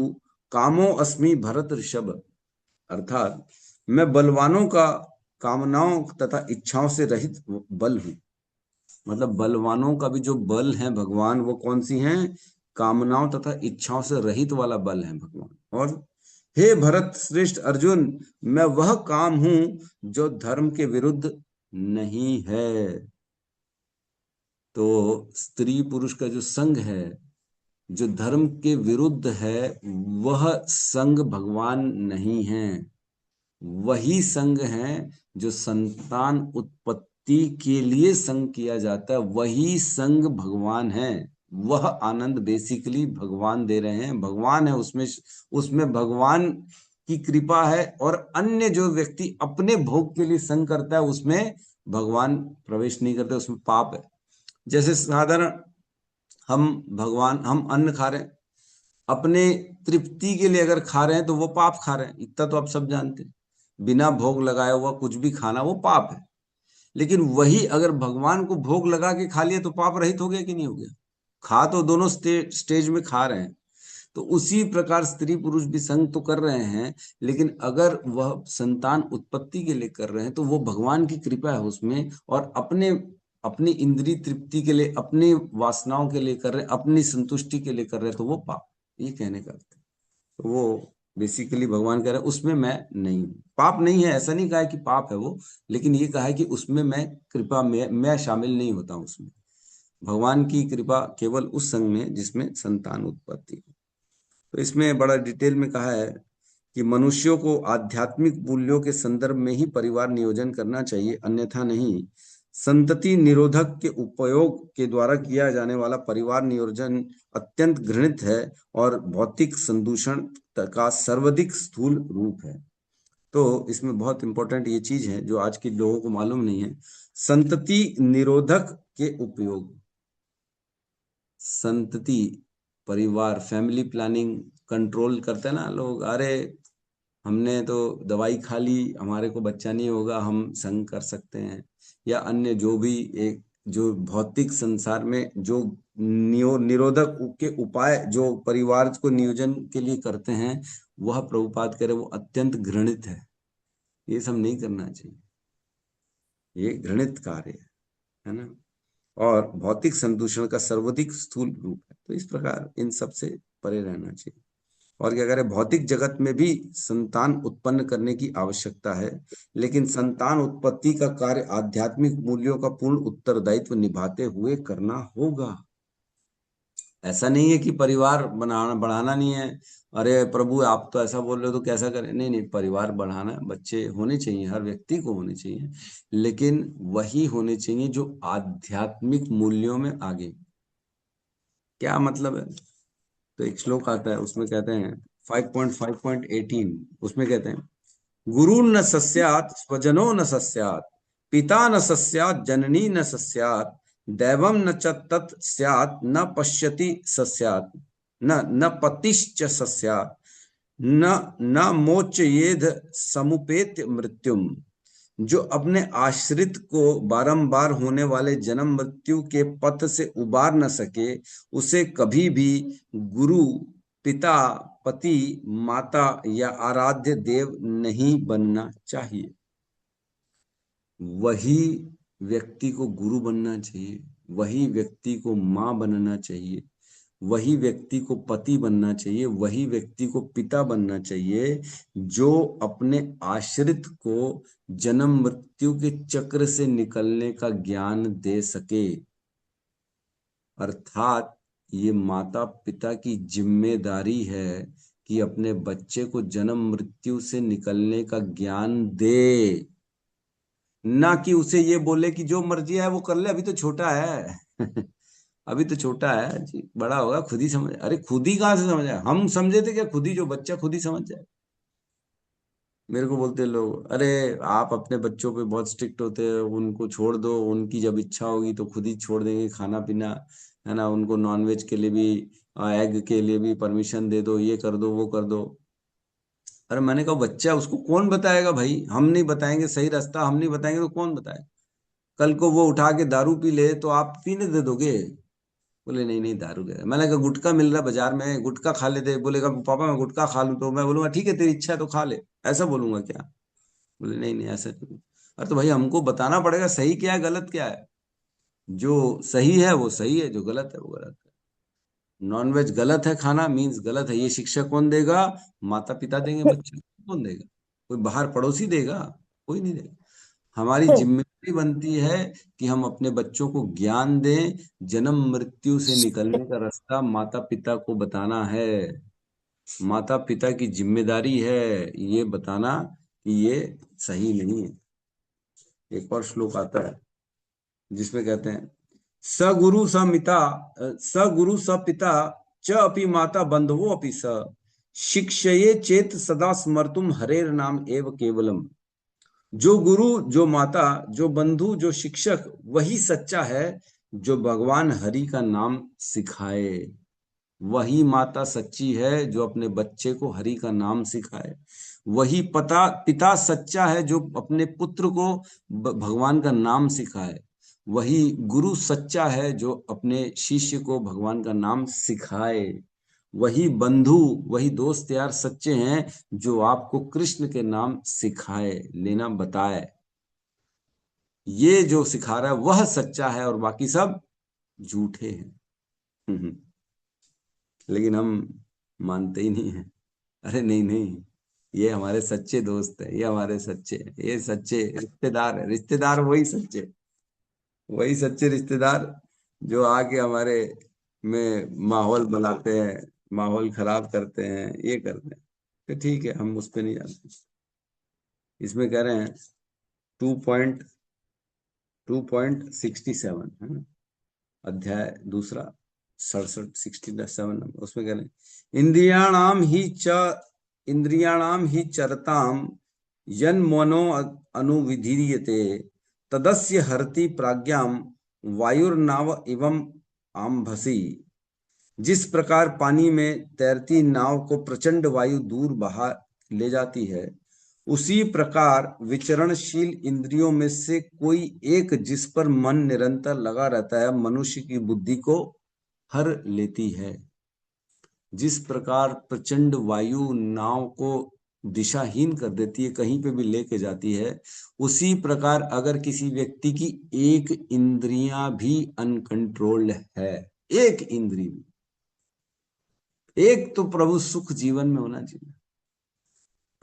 कामो अस्मि भरत ऋषभ। अर्थात मैं बलवानों का कामनाओं तथा इच्छाओं से रहित बल हूं। मतलब बलवानों का भी जो बल है भगवान, वो कौन सी हैं? कामनाओं तथा इच्छाओं से रहित वाला बल है भगवान। और हे भरत श्रेष्ठ अर्जुन, मैं वह काम हूं जो धर्म के विरुद्ध नहीं है। तो स्त्री पुरुष का जो संग है, जो धर्म के विरुद्ध है, वह संग भगवान नहीं है। वही संग है जो संतान उत्पत्ति के लिए संग किया जाता है, वही संग भगवान है। वह आनंद बेसिकली भगवान दे रहे हैं, भगवान है उसमें, उसमें भगवान की कृपा है। और अन्य जो व्यक्ति अपने भोग के लिए संग करता है, उसमें भगवान प्रवेश नहीं करते, उसमें पाप है। जैसे साधारण हम अन्न खा रहे हैं, अपने तृप्ति के लिए अगर खा रहे हैं तो वो पाप खा रहे हैं, इतना तो आप सब जानते हैं। बिना भोग लगाए हुआ कुछ भी खाना वो पाप है। लेकिन वही अगर भगवान को भोग लगा के खा लिया तो पाप रहित हो गया कि नहीं हो गया? खा तो दोनों स्टेज में खा रहे हैं। तो उसी प्रकार स्त्री पुरुष भी संग तो कर रहे हैं, लेकिन अगर वह संतान उत्पत्ति के लिए कर रहे हैं तो वो भगवान की कृपा है उसमें, और अपनी इंद्रिय तृप्ति के लिए, अपनी वासनाओं के लिए कर रहे हैं, अपनी संतुष्टि के लिए कर रहे हैं, तो वो पाप। ये कहने का अर्थ है। तो वो बेसिकली भगवान कह रहे हैं उसमें मैं नहीं हूं। पाप नहीं है, ऐसा नहीं कहा है कि पाप है वो, लेकिन ये कहा है कि उसमें मैं कृपा में मैं शामिल नहीं होता हूं उसमें। भगवान की कृपा केवल उस संग में जिसमें संतान उत्पत्ति हो। तो इसमें बड़ा डिटेल में कहा है कि मनुष्यों को आध्यात्मिक मूल्यों के संदर्भ में ही परिवार नियोजन करना चाहिए, अन्यथा नहीं। संतति निरोधक के उपयोग के द्वारा किया जाने वाला परिवार नियोजन अत्यंत घृणित है और भौतिक संदूषण का सर्वाधिक स्थूल रूप है। तो इसमें बहुत इंपॉर्टेंट ये चीज है जो आज के लोगों को मालूम नहीं है। संतति निरोधक के उपयोग, संतति, परिवार, फैमिली प्लानिंग कंट्रोल करते हैं ना लोग। अरे हमने तो दवाई खा ली, हमारे को बच्चा नहीं होगा, हम संग कर सकते हैं। या अन्य जो भी एक जो भौतिक संसार में जो निरोधक के उपाय जो परिवार को नियोजन के लिए करते हैं, वह प्रभुपाद करे वो अत्यंत घृणित है। ये सब नहीं करना चाहिए, ये घृणित कार्य है ना। और भौतिक संदूषण का सर्वाधिक स्थूल रूप है। तो इस प्रकार इन सब से परे रहना चाहिए। और क्या करें, भौतिक जगत में भी संतान उत्पन्न करने की आवश्यकता है, लेकिन संतान उत्पत्ति का कार्य आध्यात्मिक मूल्यों का पूर्ण उत्तरदायित्व निभाते हुए करना होगा। ऐसा नहीं है कि परिवार बढ़ाना नहीं है। अरे प्रभु आप तो ऐसा बोल रहे हो तो कैसा करें? नहीं नहीं, परिवार बढ़ाना, बच्चे होने चाहिए, हर व्यक्ति को होने चाहिए, लेकिन वही होने चाहिए जो आध्यात्मिक मूल्यों में आगे। क्या मतलब है? तो एक श्लोक आता है, उसमें कहते हैं 5.5.18, उसमें कहते हैं गुरु न सस्यात् स्वजनो न सस्यात् पिता न सस्यात् जननी न सस्यात् दैवम न च तत् स्यात् न पश्यति सस्यात् न पतिश्च सस्यात् न मोचयेद समुपेत्य मृत्युम। जो अपने आश्रित को बारंबार होने वाले जन्म मृत्यु के पथ से उबार न सके, उसे कभी भी गुरु, पिता, पति, माता या आराध्य देव नहीं बनना चाहिए। वही व्यक्ति को गुरु बनना चाहिए, वही व्यक्ति को माँ बनना चाहिए, वही व्यक्ति को पति बनना चाहिए, वही व्यक्ति को पिता बनना चाहिए जो अपने आश्रित को जन्म मृत्यु के चक्र से निकलने का ज्ञान दे सके। अर्थात ये माता पिता की जिम्मेदारी है कि अपने बच्चे को जन्म मृत्यु से निकलने का ज्ञान दे, ना कि उसे ये बोले कि जो मर्जी है वो कर ले, अभी तो छोटा है अभी तो छोटा है जी, बड़ा होगा खुद ही समझ। अरे खुद ही कहाँ से समझ आए? हम समझे थे क्या खुद ही, जो बच्चा खुद ही समझ जाए? मेरे को बोलते लोग, अरे आप अपने बच्चों पे बहुत स्ट्रिक्ट होते हैं, उनको छोड़ दो, उनकी जब इच्छा होगी तो खुद ही छोड़ देंगे खाना पीना, है ना। उनको नॉनवेज के लिए भी, एग के लिए भी परमिशन दे दो, ये कर दो वो कर दो। अरे मैंने कहा बच्चा, उसको कौन बताएगा भाई? हम नहीं बताएंगे सही रास्ता, हम नहीं बताएंगे तो कौन बताए? कल को वो उठा के दारू पी ले तो आप पीने दे दोगे? बोले नहीं नहीं दारू के। मैंने कहा गुटखा मिल रहा है बाजार में, गुटखा खा लेते। बोलेगा पापा मैं गुटखा खा लूं, तो मैं बोलूंगा ठीक है तेरी इच्छा है तो खा ले, ऐसा बोलूंगा क्या? बोले नहीं नहीं ऐसा नहीं। अरे तो भाई हमको बताना पड़ेगा सही क्या है गलत क्या है। जो सही है वो सही है, जो गलत है वो गलत है। नॉनवेज गलत है खाना मीन्स गलत है, ये शिक्षा कौन देगा? माता पिता देंगे बच्चे को, कौन देगा? कोई बाहर पड़ोसी देगा? कोई नहीं देगा। हमारी जिम्मेदारी बनती है कि हम अपने बच्चों को ज्ञान दें। जन्म मृत्यु से निकलने का रास्ता माता पिता को बताना है। माता पिता की जिम्मेदारी है ये बताना कि ये सही नहीं है। एक और श्लोक आता है जिसमें कहते हैं सगुरु समिता सगुरु सपिता च अपि माता बंधवो अपि स शिक्षये चेत सदा स्मर्तुम हरेर नाम एव केवलम। जो गुरु, जो माता, जो बंधु, जो शिक्षक वही सच्चा है जो भगवान हरि का नाम सिखाए। वही माता सच्ची है जो अपने बच्चे को हरि का नाम सिखाए। वही पिता सच्चा है जो अपने पुत्र को भगवान का नाम सिखाए। वही गुरु सच्चा है जो अपने शिष्य को भगवान का नाम सिखाए। वही बंधु, वही दोस्त यार सच्चे हैं जो आपको कृष्ण के नाम सिखाए, लेना बताए। ये जो सिखा रहा है वह सच्चा है और बाकी सब झूठे हैं। लेकिन हम मानते ही नहीं है। अरे नहीं नहीं, ये हमारे सच्चे दोस्त है, ये हमारे सच्चे, ये सच्चे रिश्तेदार है। रिश्तेदार वही सच्चे रिश्तेदार जो आके हमारे में माहौल बनाते हैं, माहौल खराब करते हैं, ये करते हैं। तो ठीक है, हम उस पर नहीं जाते। इसमें कह रहे हैं 2.67 है ना, अध्याय दूसरा 67 नंबर, उसमें कह रहे हैं इंद्रियाणाम ही चरताम यन मनो अनुविधीयते तदस्य हरति प्राज्ञाम वायुर्नाव इवम आम्भसी। जिस प्रकार पानी में तैरती नाव को प्रचंड वायु दूर बहा ले जाती है, उसी प्रकार विचरणशील इंद्रियों में से कोई एक जिस पर मन निरंतर लगा रहता है मनुष्य की बुद्धि को हर लेती है। जिस प्रकार प्रचंड वायु नाव को दिशाहीन कर देती है, कहीं पे भी लेके जाती है, उसी प्रकार अगर किसी व्यक्ति की एक इंद्रियां भी अनकंट्रोल्ड है, एक इंद्री भी, एक तो प्रभु सुख जीवन में होना चाहिए।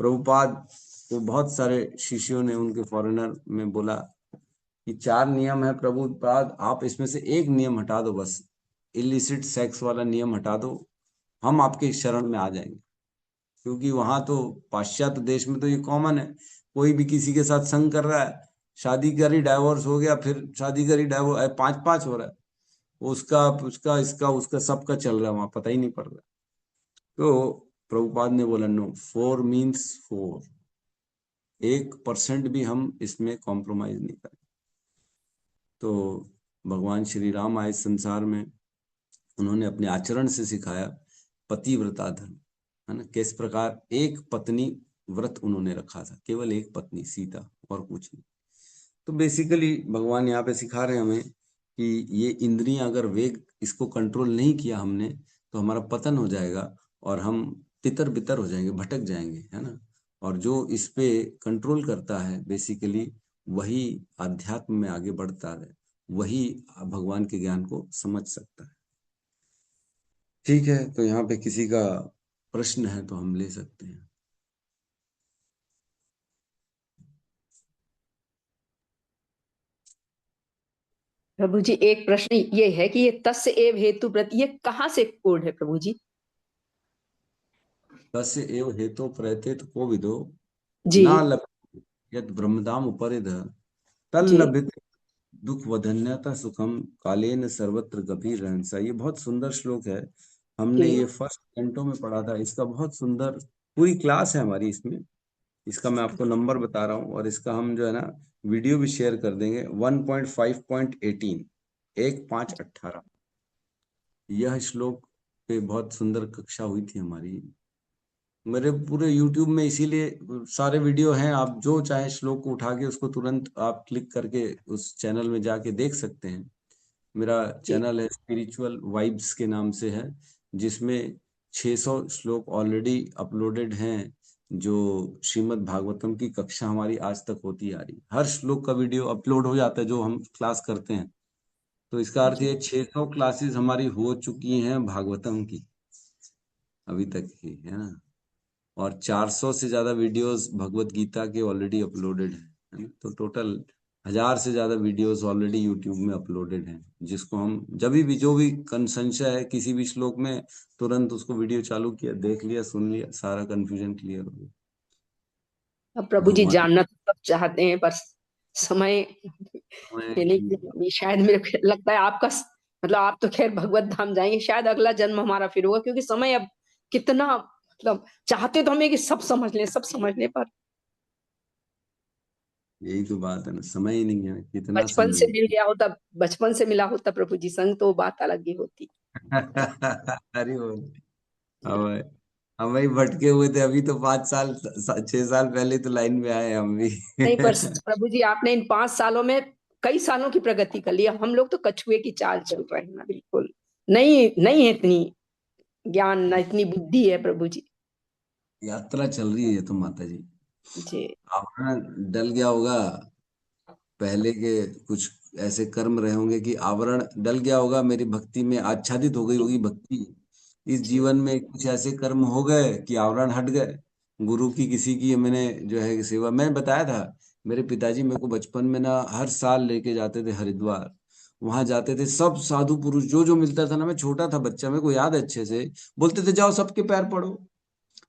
प्रभुपाद को बहुत सारे शिष्यों ने उनके फॉरेनर में बोला कि 4 नियम है प्रभुपाद, आप इसमें से एक नियम हटा दो, बस इलिसिट सेक्स वाला नियम हटा दो, हम आपके शरण में आ जाएंगे। क्योंकि वहां तो पाश्चात्य देश में तो ये कॉमन है, कोई भी किसी के साथ संग कर रहा है, शादी करी डाइवोर्स हो गया, फिर शादी करी डाइवोर्स 5-5 हो रहा है, उसका उसका इसका उसका सबका चल रहा है, वहां पता ही नहीं पड़ रहा। तो प्रभुपाद ने बोला नो, 4 मीन्स 4, 1% भी हम इसमें कॉम्प्रोमाइज नहीं करें। तो भगवान श्री राम आए संसार में, उन्होंने अपने आचरण से सिखाया पतिव्रता धर्म, है ना। किस प्रकार एक पत्नी व्रत उन्होंने रखा था, केवल एक पत्नी सीता, और कुछ नहीं। तो बेसिकली भगवान यहाँ पे सिखा रहे हैं हमें कि ये इंद्रियां अगर वेग इसको कंट्रोल नहीं किया हमने तो हमारा पतन हो जाएगा और हम तितर बितर हो जाएंगे, भटक जाएंगे, है ना। और जो इस पे कंट्रोल करता है बेसिकली वही आध्यात्म में आगे बढ़ता है, वही भगवान के ज्ञान को समझ सकता है। ठीक है, तो यहाँ पे किसी का प्रश्न है तो हम ले सकते हैं। प्रभु जी एक प्रश्न ये है कि ये तस्य एव हेतु प्रति ये कहाँ से कोड है प्रभु जी? तस्य एव हेतु प्रत्येत को विदो जी ना लभ्यते यद ब्रह्मधाम उपरिध जी तल्लभित दुख वधन्यता सुखम कालेन सर्वत्र गंभीर रहंसा। ये बहुत सुंदर श्लोक है, हमने जी ये फर्स्ट कैंटो में पढ़ा था। इसका बहुत सुंदर पूरी क्लास है हमारी इसमें, इसका मैं आपको नंबर बता रहा हूँ और इसका हम जो है ना वीडियो भी शेयर कर देंगे। 1.5.18 1518 यह श्लोक पे बहुत सुंदर कक्षा हुई थी हमारी। मेरे पूरे YouTube में इसीलिए सारे वीडियो हैं, आप जो चाहे श्लोक को उठा के उसको तुरंत आप क्लिक करके उस चैनल में जाके देख सकते हैं। मेरा चैनल है स्पिरिचुअल वाइब्स के नाम से है, जिसमें 600 श्लोक ऑलरेडी अपलोडेड हैं, जो श्रीमद् भागवतम की कक्षा हमारी आज तक होती आ रही, हर श्लोक का वीडियो अपलोड हो जाता है जो हम क्लास करते हैं। तो इसका अर्थ ये 600 क्लासेस हमारी हो चुकी हैं भागवतम की अभी तक की, है ना। और 400 से ज्यादा वीडियोस भगवत गीता के ऑलरेडी अपलोडेड हैं, है ना। तो टोटल 1000 से ज्यादा वीडियोस ऑलरेडी यूट्यूब में अपलोडेड हैं, जिसको हम जब भी जो भी संशय है किसी भी श्लोक में, तुरंत उसको वीडियो चालू किया, देख लिया, सुन लिया, सारा कंफ्यूजन क्लियर हो गया। अब प्रभु जी भगवान जानना तो सब चाहते हैं, पर समय मिले कि नहीं, शायद मेरे को लगता है आपका मतलब आप तो खैर भगवत धाम जाएंगे, शायद अगला जन्म हमारा फिर होगा, क्योंकि समय अब कितना मतलब चाहते तो हमें कि सब समझ लें, सब समझने पर यही तो बात है ना, समय ही नहीं है, कितना बचपन से समझ। मिल गया होता, बचपन से मिला होता प्रभु जी संग, तो बात अलग ही होती। अरे बोल, अब हम वही भटके हुए थे, अभी तो 5 साल 6 साल पहले तो लाइन में आए हम भी। नहीं, पर प्रभु जी आपने इन 5 सालों में कई सालों की प्रगति कर लिया, हम लोग तो कछुए की चाल चल रहे हैं ना, बिल्कुल नहीं नहीं है इतनी ज्ञान, ना इतनी बुद्धि है प्रभु जी। यात्रा चल रही है ये तो माता जी। जी आवरण डल गया होगा, पहले के कुछ ऐसे कर्म रहे होंगे कि आवरण डल गया होगा, मेरी भक्ति में आच्छादित हो गई होगी भक्ति। इस जी जीवन में कुछ ऐसे कर्म हो गए कि आवरण हट गए। गुरु की किसी की मैंने जो है सेवा, मैं बताया था, मेरे पिताजी मेरे को बचपन में ना हर साल लेके जाते थे हरिद्वार। वहां जाते थे, सब साधु पुरुष जो जो मिलता था ना, मैं छोटा था बच्चा, मेरे को याद है अच्छे से, बोलते थे जाओ सबके पैर पड़ो।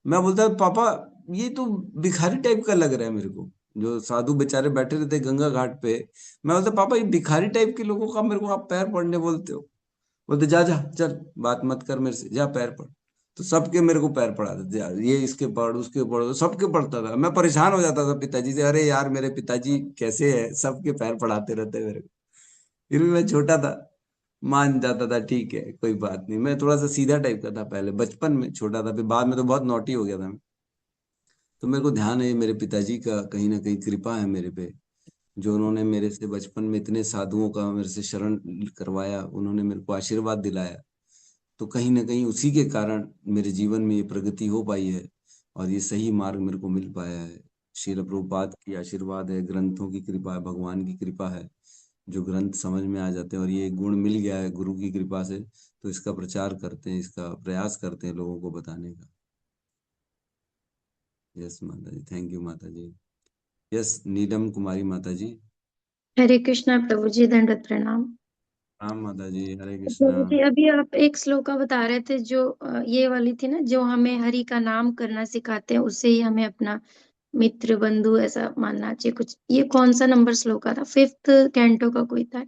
मैं बोलता पापा ये तो भिखारी टाइप का लग रहा है मेरे को, जो साधु बेचारे बैठे रहते गंगा घाट पे। मैं बोलता पापा ये भिखारी टाइप के लोगों का मेरे को आप पैर पड़ने बोलते हो। बोलते जा जा चल, बात मत कर मेरे से, जा पैर पड़। तो सबके मेरे को पैर पड़ाते थे यार, ये इसके पढ़ उसके पढ़, तो सबके पढ़ता था। मैं परेशान हो जाता था पिताजी से, अरे यार मेरे पिताजी कैसे है, सबके पैर पड़ाते रहते मेरे को। फिर भी मैं छोटा था, मान जाता था, ठीक है कोई बात नहीं। मैं थोड़ा सा सीधा टाइप का था पहले बचपन में, छोटा था, फिर बाद में तो बहुत नॉटी हो गया था मैं। तो मेरे को ध्यान है मेरे पिताजी का कहीं ना कहीं कृपा है मेरे पे, जो उन्होंने मेरे से बचपन में इतने साधुओं का मेरे से शरण करवाया, उन्होंने मेरे को आशीर्वाद दिलाया। तो कहीं ना कहीं उसी के कारण मेरे जीवन में ये प्रगति हो पाई है, और ये सही मार्ग मेरे को मिल पाया है। श्रील प्रभुपाद की आशीर्वाद है, ग्रंथों की कृपा है, भगवान की कृपा है, जो ग्रंथ समझ में आ जाते हैं, और ये गुण मिल गया है गुरु की कृपा से। तो इसका प्रचार करते हैं, इसका प्रयास करते हैं लोगों को बताने का। यस माता जी, थैंक यू माता जी। यस नीलम कुमारी माता जी। हरे कृष्णा प्रभु जी, दंडवत प्रणाम। राम माता जी, हरे कृष्णा। प्रभु जी अभी आप एक श्लोका बता रहे थे जो ये वाली थी ना, जो हमें हरि का नाम करना सिखाते हैं, उससे ही हमें अपना मित्र बंधु ऐसा मानना चाहिए कुछ। ये कौन सा नंबर श्लोका था? 5th कैंटो का कोई था?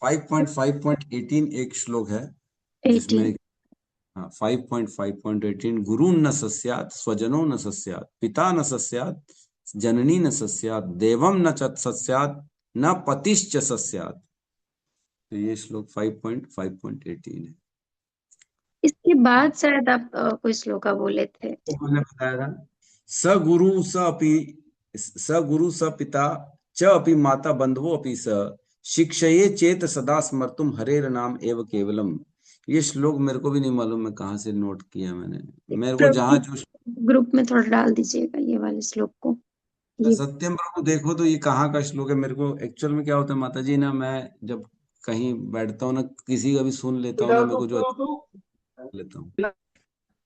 5.5.18 एक श्लोक है 18। जिसमें, हाँ 5.5.18, गुरु न सस्यात् स्वजनो न सस्यात् पिता न सस्यात् जननी न सस्यात् देवम न च सस्यात् न पतिश्च सस्यात्। तो ये श्लोक 5.5.18 है। इसके बाद शायद आप कोई श्लोका बोले थे। तो मैंने बताया था, स गुरु स अपि, स गुरु स पिता च अपि माता बंधवो अपि स शिक्षये चेत सदा स्मर्तुम हरेर नाम एव केवलम। ये श्लोक मेरे को भी नहीं मालूम मैं कहाँ से नोट किया मैंने, मेरे को प्रभु जहाँ जी जो ग्रुप में थोड़ा डाल दीजिएगा ये वाले श्लोक को। ये सत्यम प्रभु देखो तो ये कहाँ का श्लोक है। मेरे को एक्चुअल में क्या होता है माता जी ना, मैं जब कहीं बैठता हूँ ना, किसी का भी सुन लेता हूँ ना, मेरे को जो अच्छा लेता हूँ।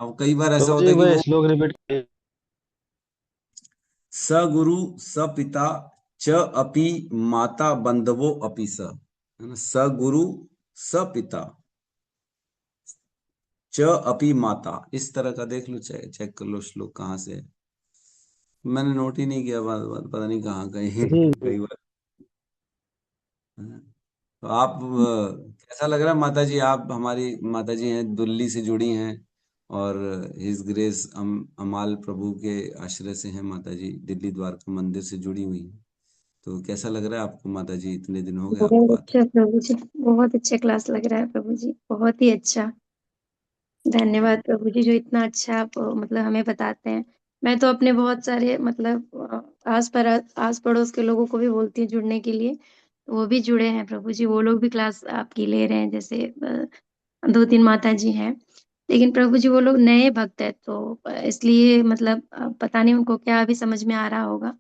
अब कई बार ऐसा प्रभु होता जी है कि वह वो श्लोक रिपीट। स गुरु स पिता च अपि माता बंधवो अपि स, है ना। स गुरु स पिता च अपि माता, इस तरह का देख लो, चेक कर लो श्लोक कहाँ से है। मैंने नोट ही नहीं किया, बात बात पता नहीं कहाँ कहीं कई बार, है ना। तो आप कैसा लग रहा है माता जी, आप हमारी माता जी हैं, दिल्ली से जुड़ी हैं, और हिज ग्रेस अमाल प्रभु के आश्रय से हैं माता जी, दिल्ली द्वारका मंदिर से जुड़ी हुई हैं। तो कैसा लग रहा है आपको माता जी, इतने दिन हो गए आपको बहुत बात? अच्छा प्रभु जी, बहुत अच्छा क्लास लग रहा है प्रभु जी, बहुत ही अच्छा। धन्यवाद प्रभु जी, जो इतना अच्छा आप मतलब हमें बताते हैं। मैं तो अपने बहुत सारे मतलब आस पड़ोस के लोगों को भी बोलती हूँ जुड़ने के लिए, तो वो भी जुड़े हैं प्रभु जी। वो लोग भी क्लास आपकी ले रहे हैं, जैसे 2-3 माता जी हैं। लेकिन प्रभु जी वो लोग नए भक्त है, तो इसलिए मतलब पता नहीं उनको क्या अभी समझ में आ रहा होगा।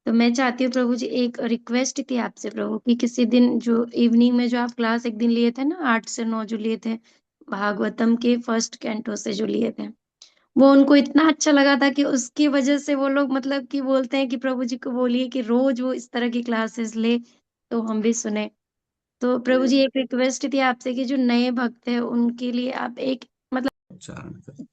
तो मैं चाहती हूँ प्रभु जी, एक रिक्वेस्ट थी आपसे प्रभु कि किसी दिन जो इवनिंग में जो आप क्लास एक दिन लिए थे ना 8 से 9 जो लिए थे, भागवतम के फर्स्ट कैंटो से जो लिए थे, वो उनको इतना अच्छा लगा था कि उसकी वजह से वो लोग मतलब कि बोलते हैं कि प्रभु जी को बोलिए कि रोज वो इस तरह की क्लासेस ले, तो हम भी सुने। तो प्रभु जी एक रिक्वेस्ट थी आपसे कि जो नए भक्त है उनके लिए आप एक मतलब उच्चारण करते।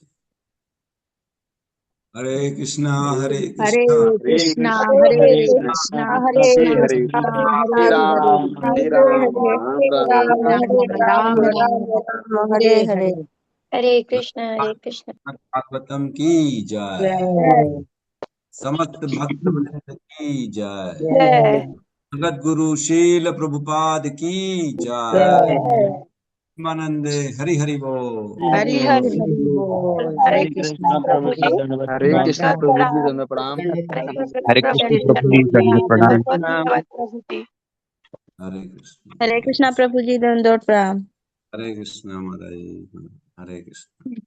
हरे कृष्णा हरे हरे कृष्णा कृष्णा हरे हरे कृष्णा कृष्णा हरे कृष्ण कृष्णा कृष्ण हरे हरे हरे हरे हरे राम राम राम हरे हरे। हरे कृष्ण भागवतम की जय, जय समस्त भक्त वृंद की जय, जय जगत गुरु शील प्रभुपाद की जय। जय आनंद हरि हरि बोल। हरि हरे हरि हरि बोल। हरे हरे कृष्णा कृष्ण प्रभु जी हरे कृष्ण प्रभु जी धन्यवाद प्रणाम। हरे कृष्ण प्रभु जी दंडवत प्रणाम। प्रणाम। हरे कृष्ण हरे कृष्णा प्रभु जी, दंडोत प्रणाम। हरे कृष्ण महाराज, हरे कृष्ण।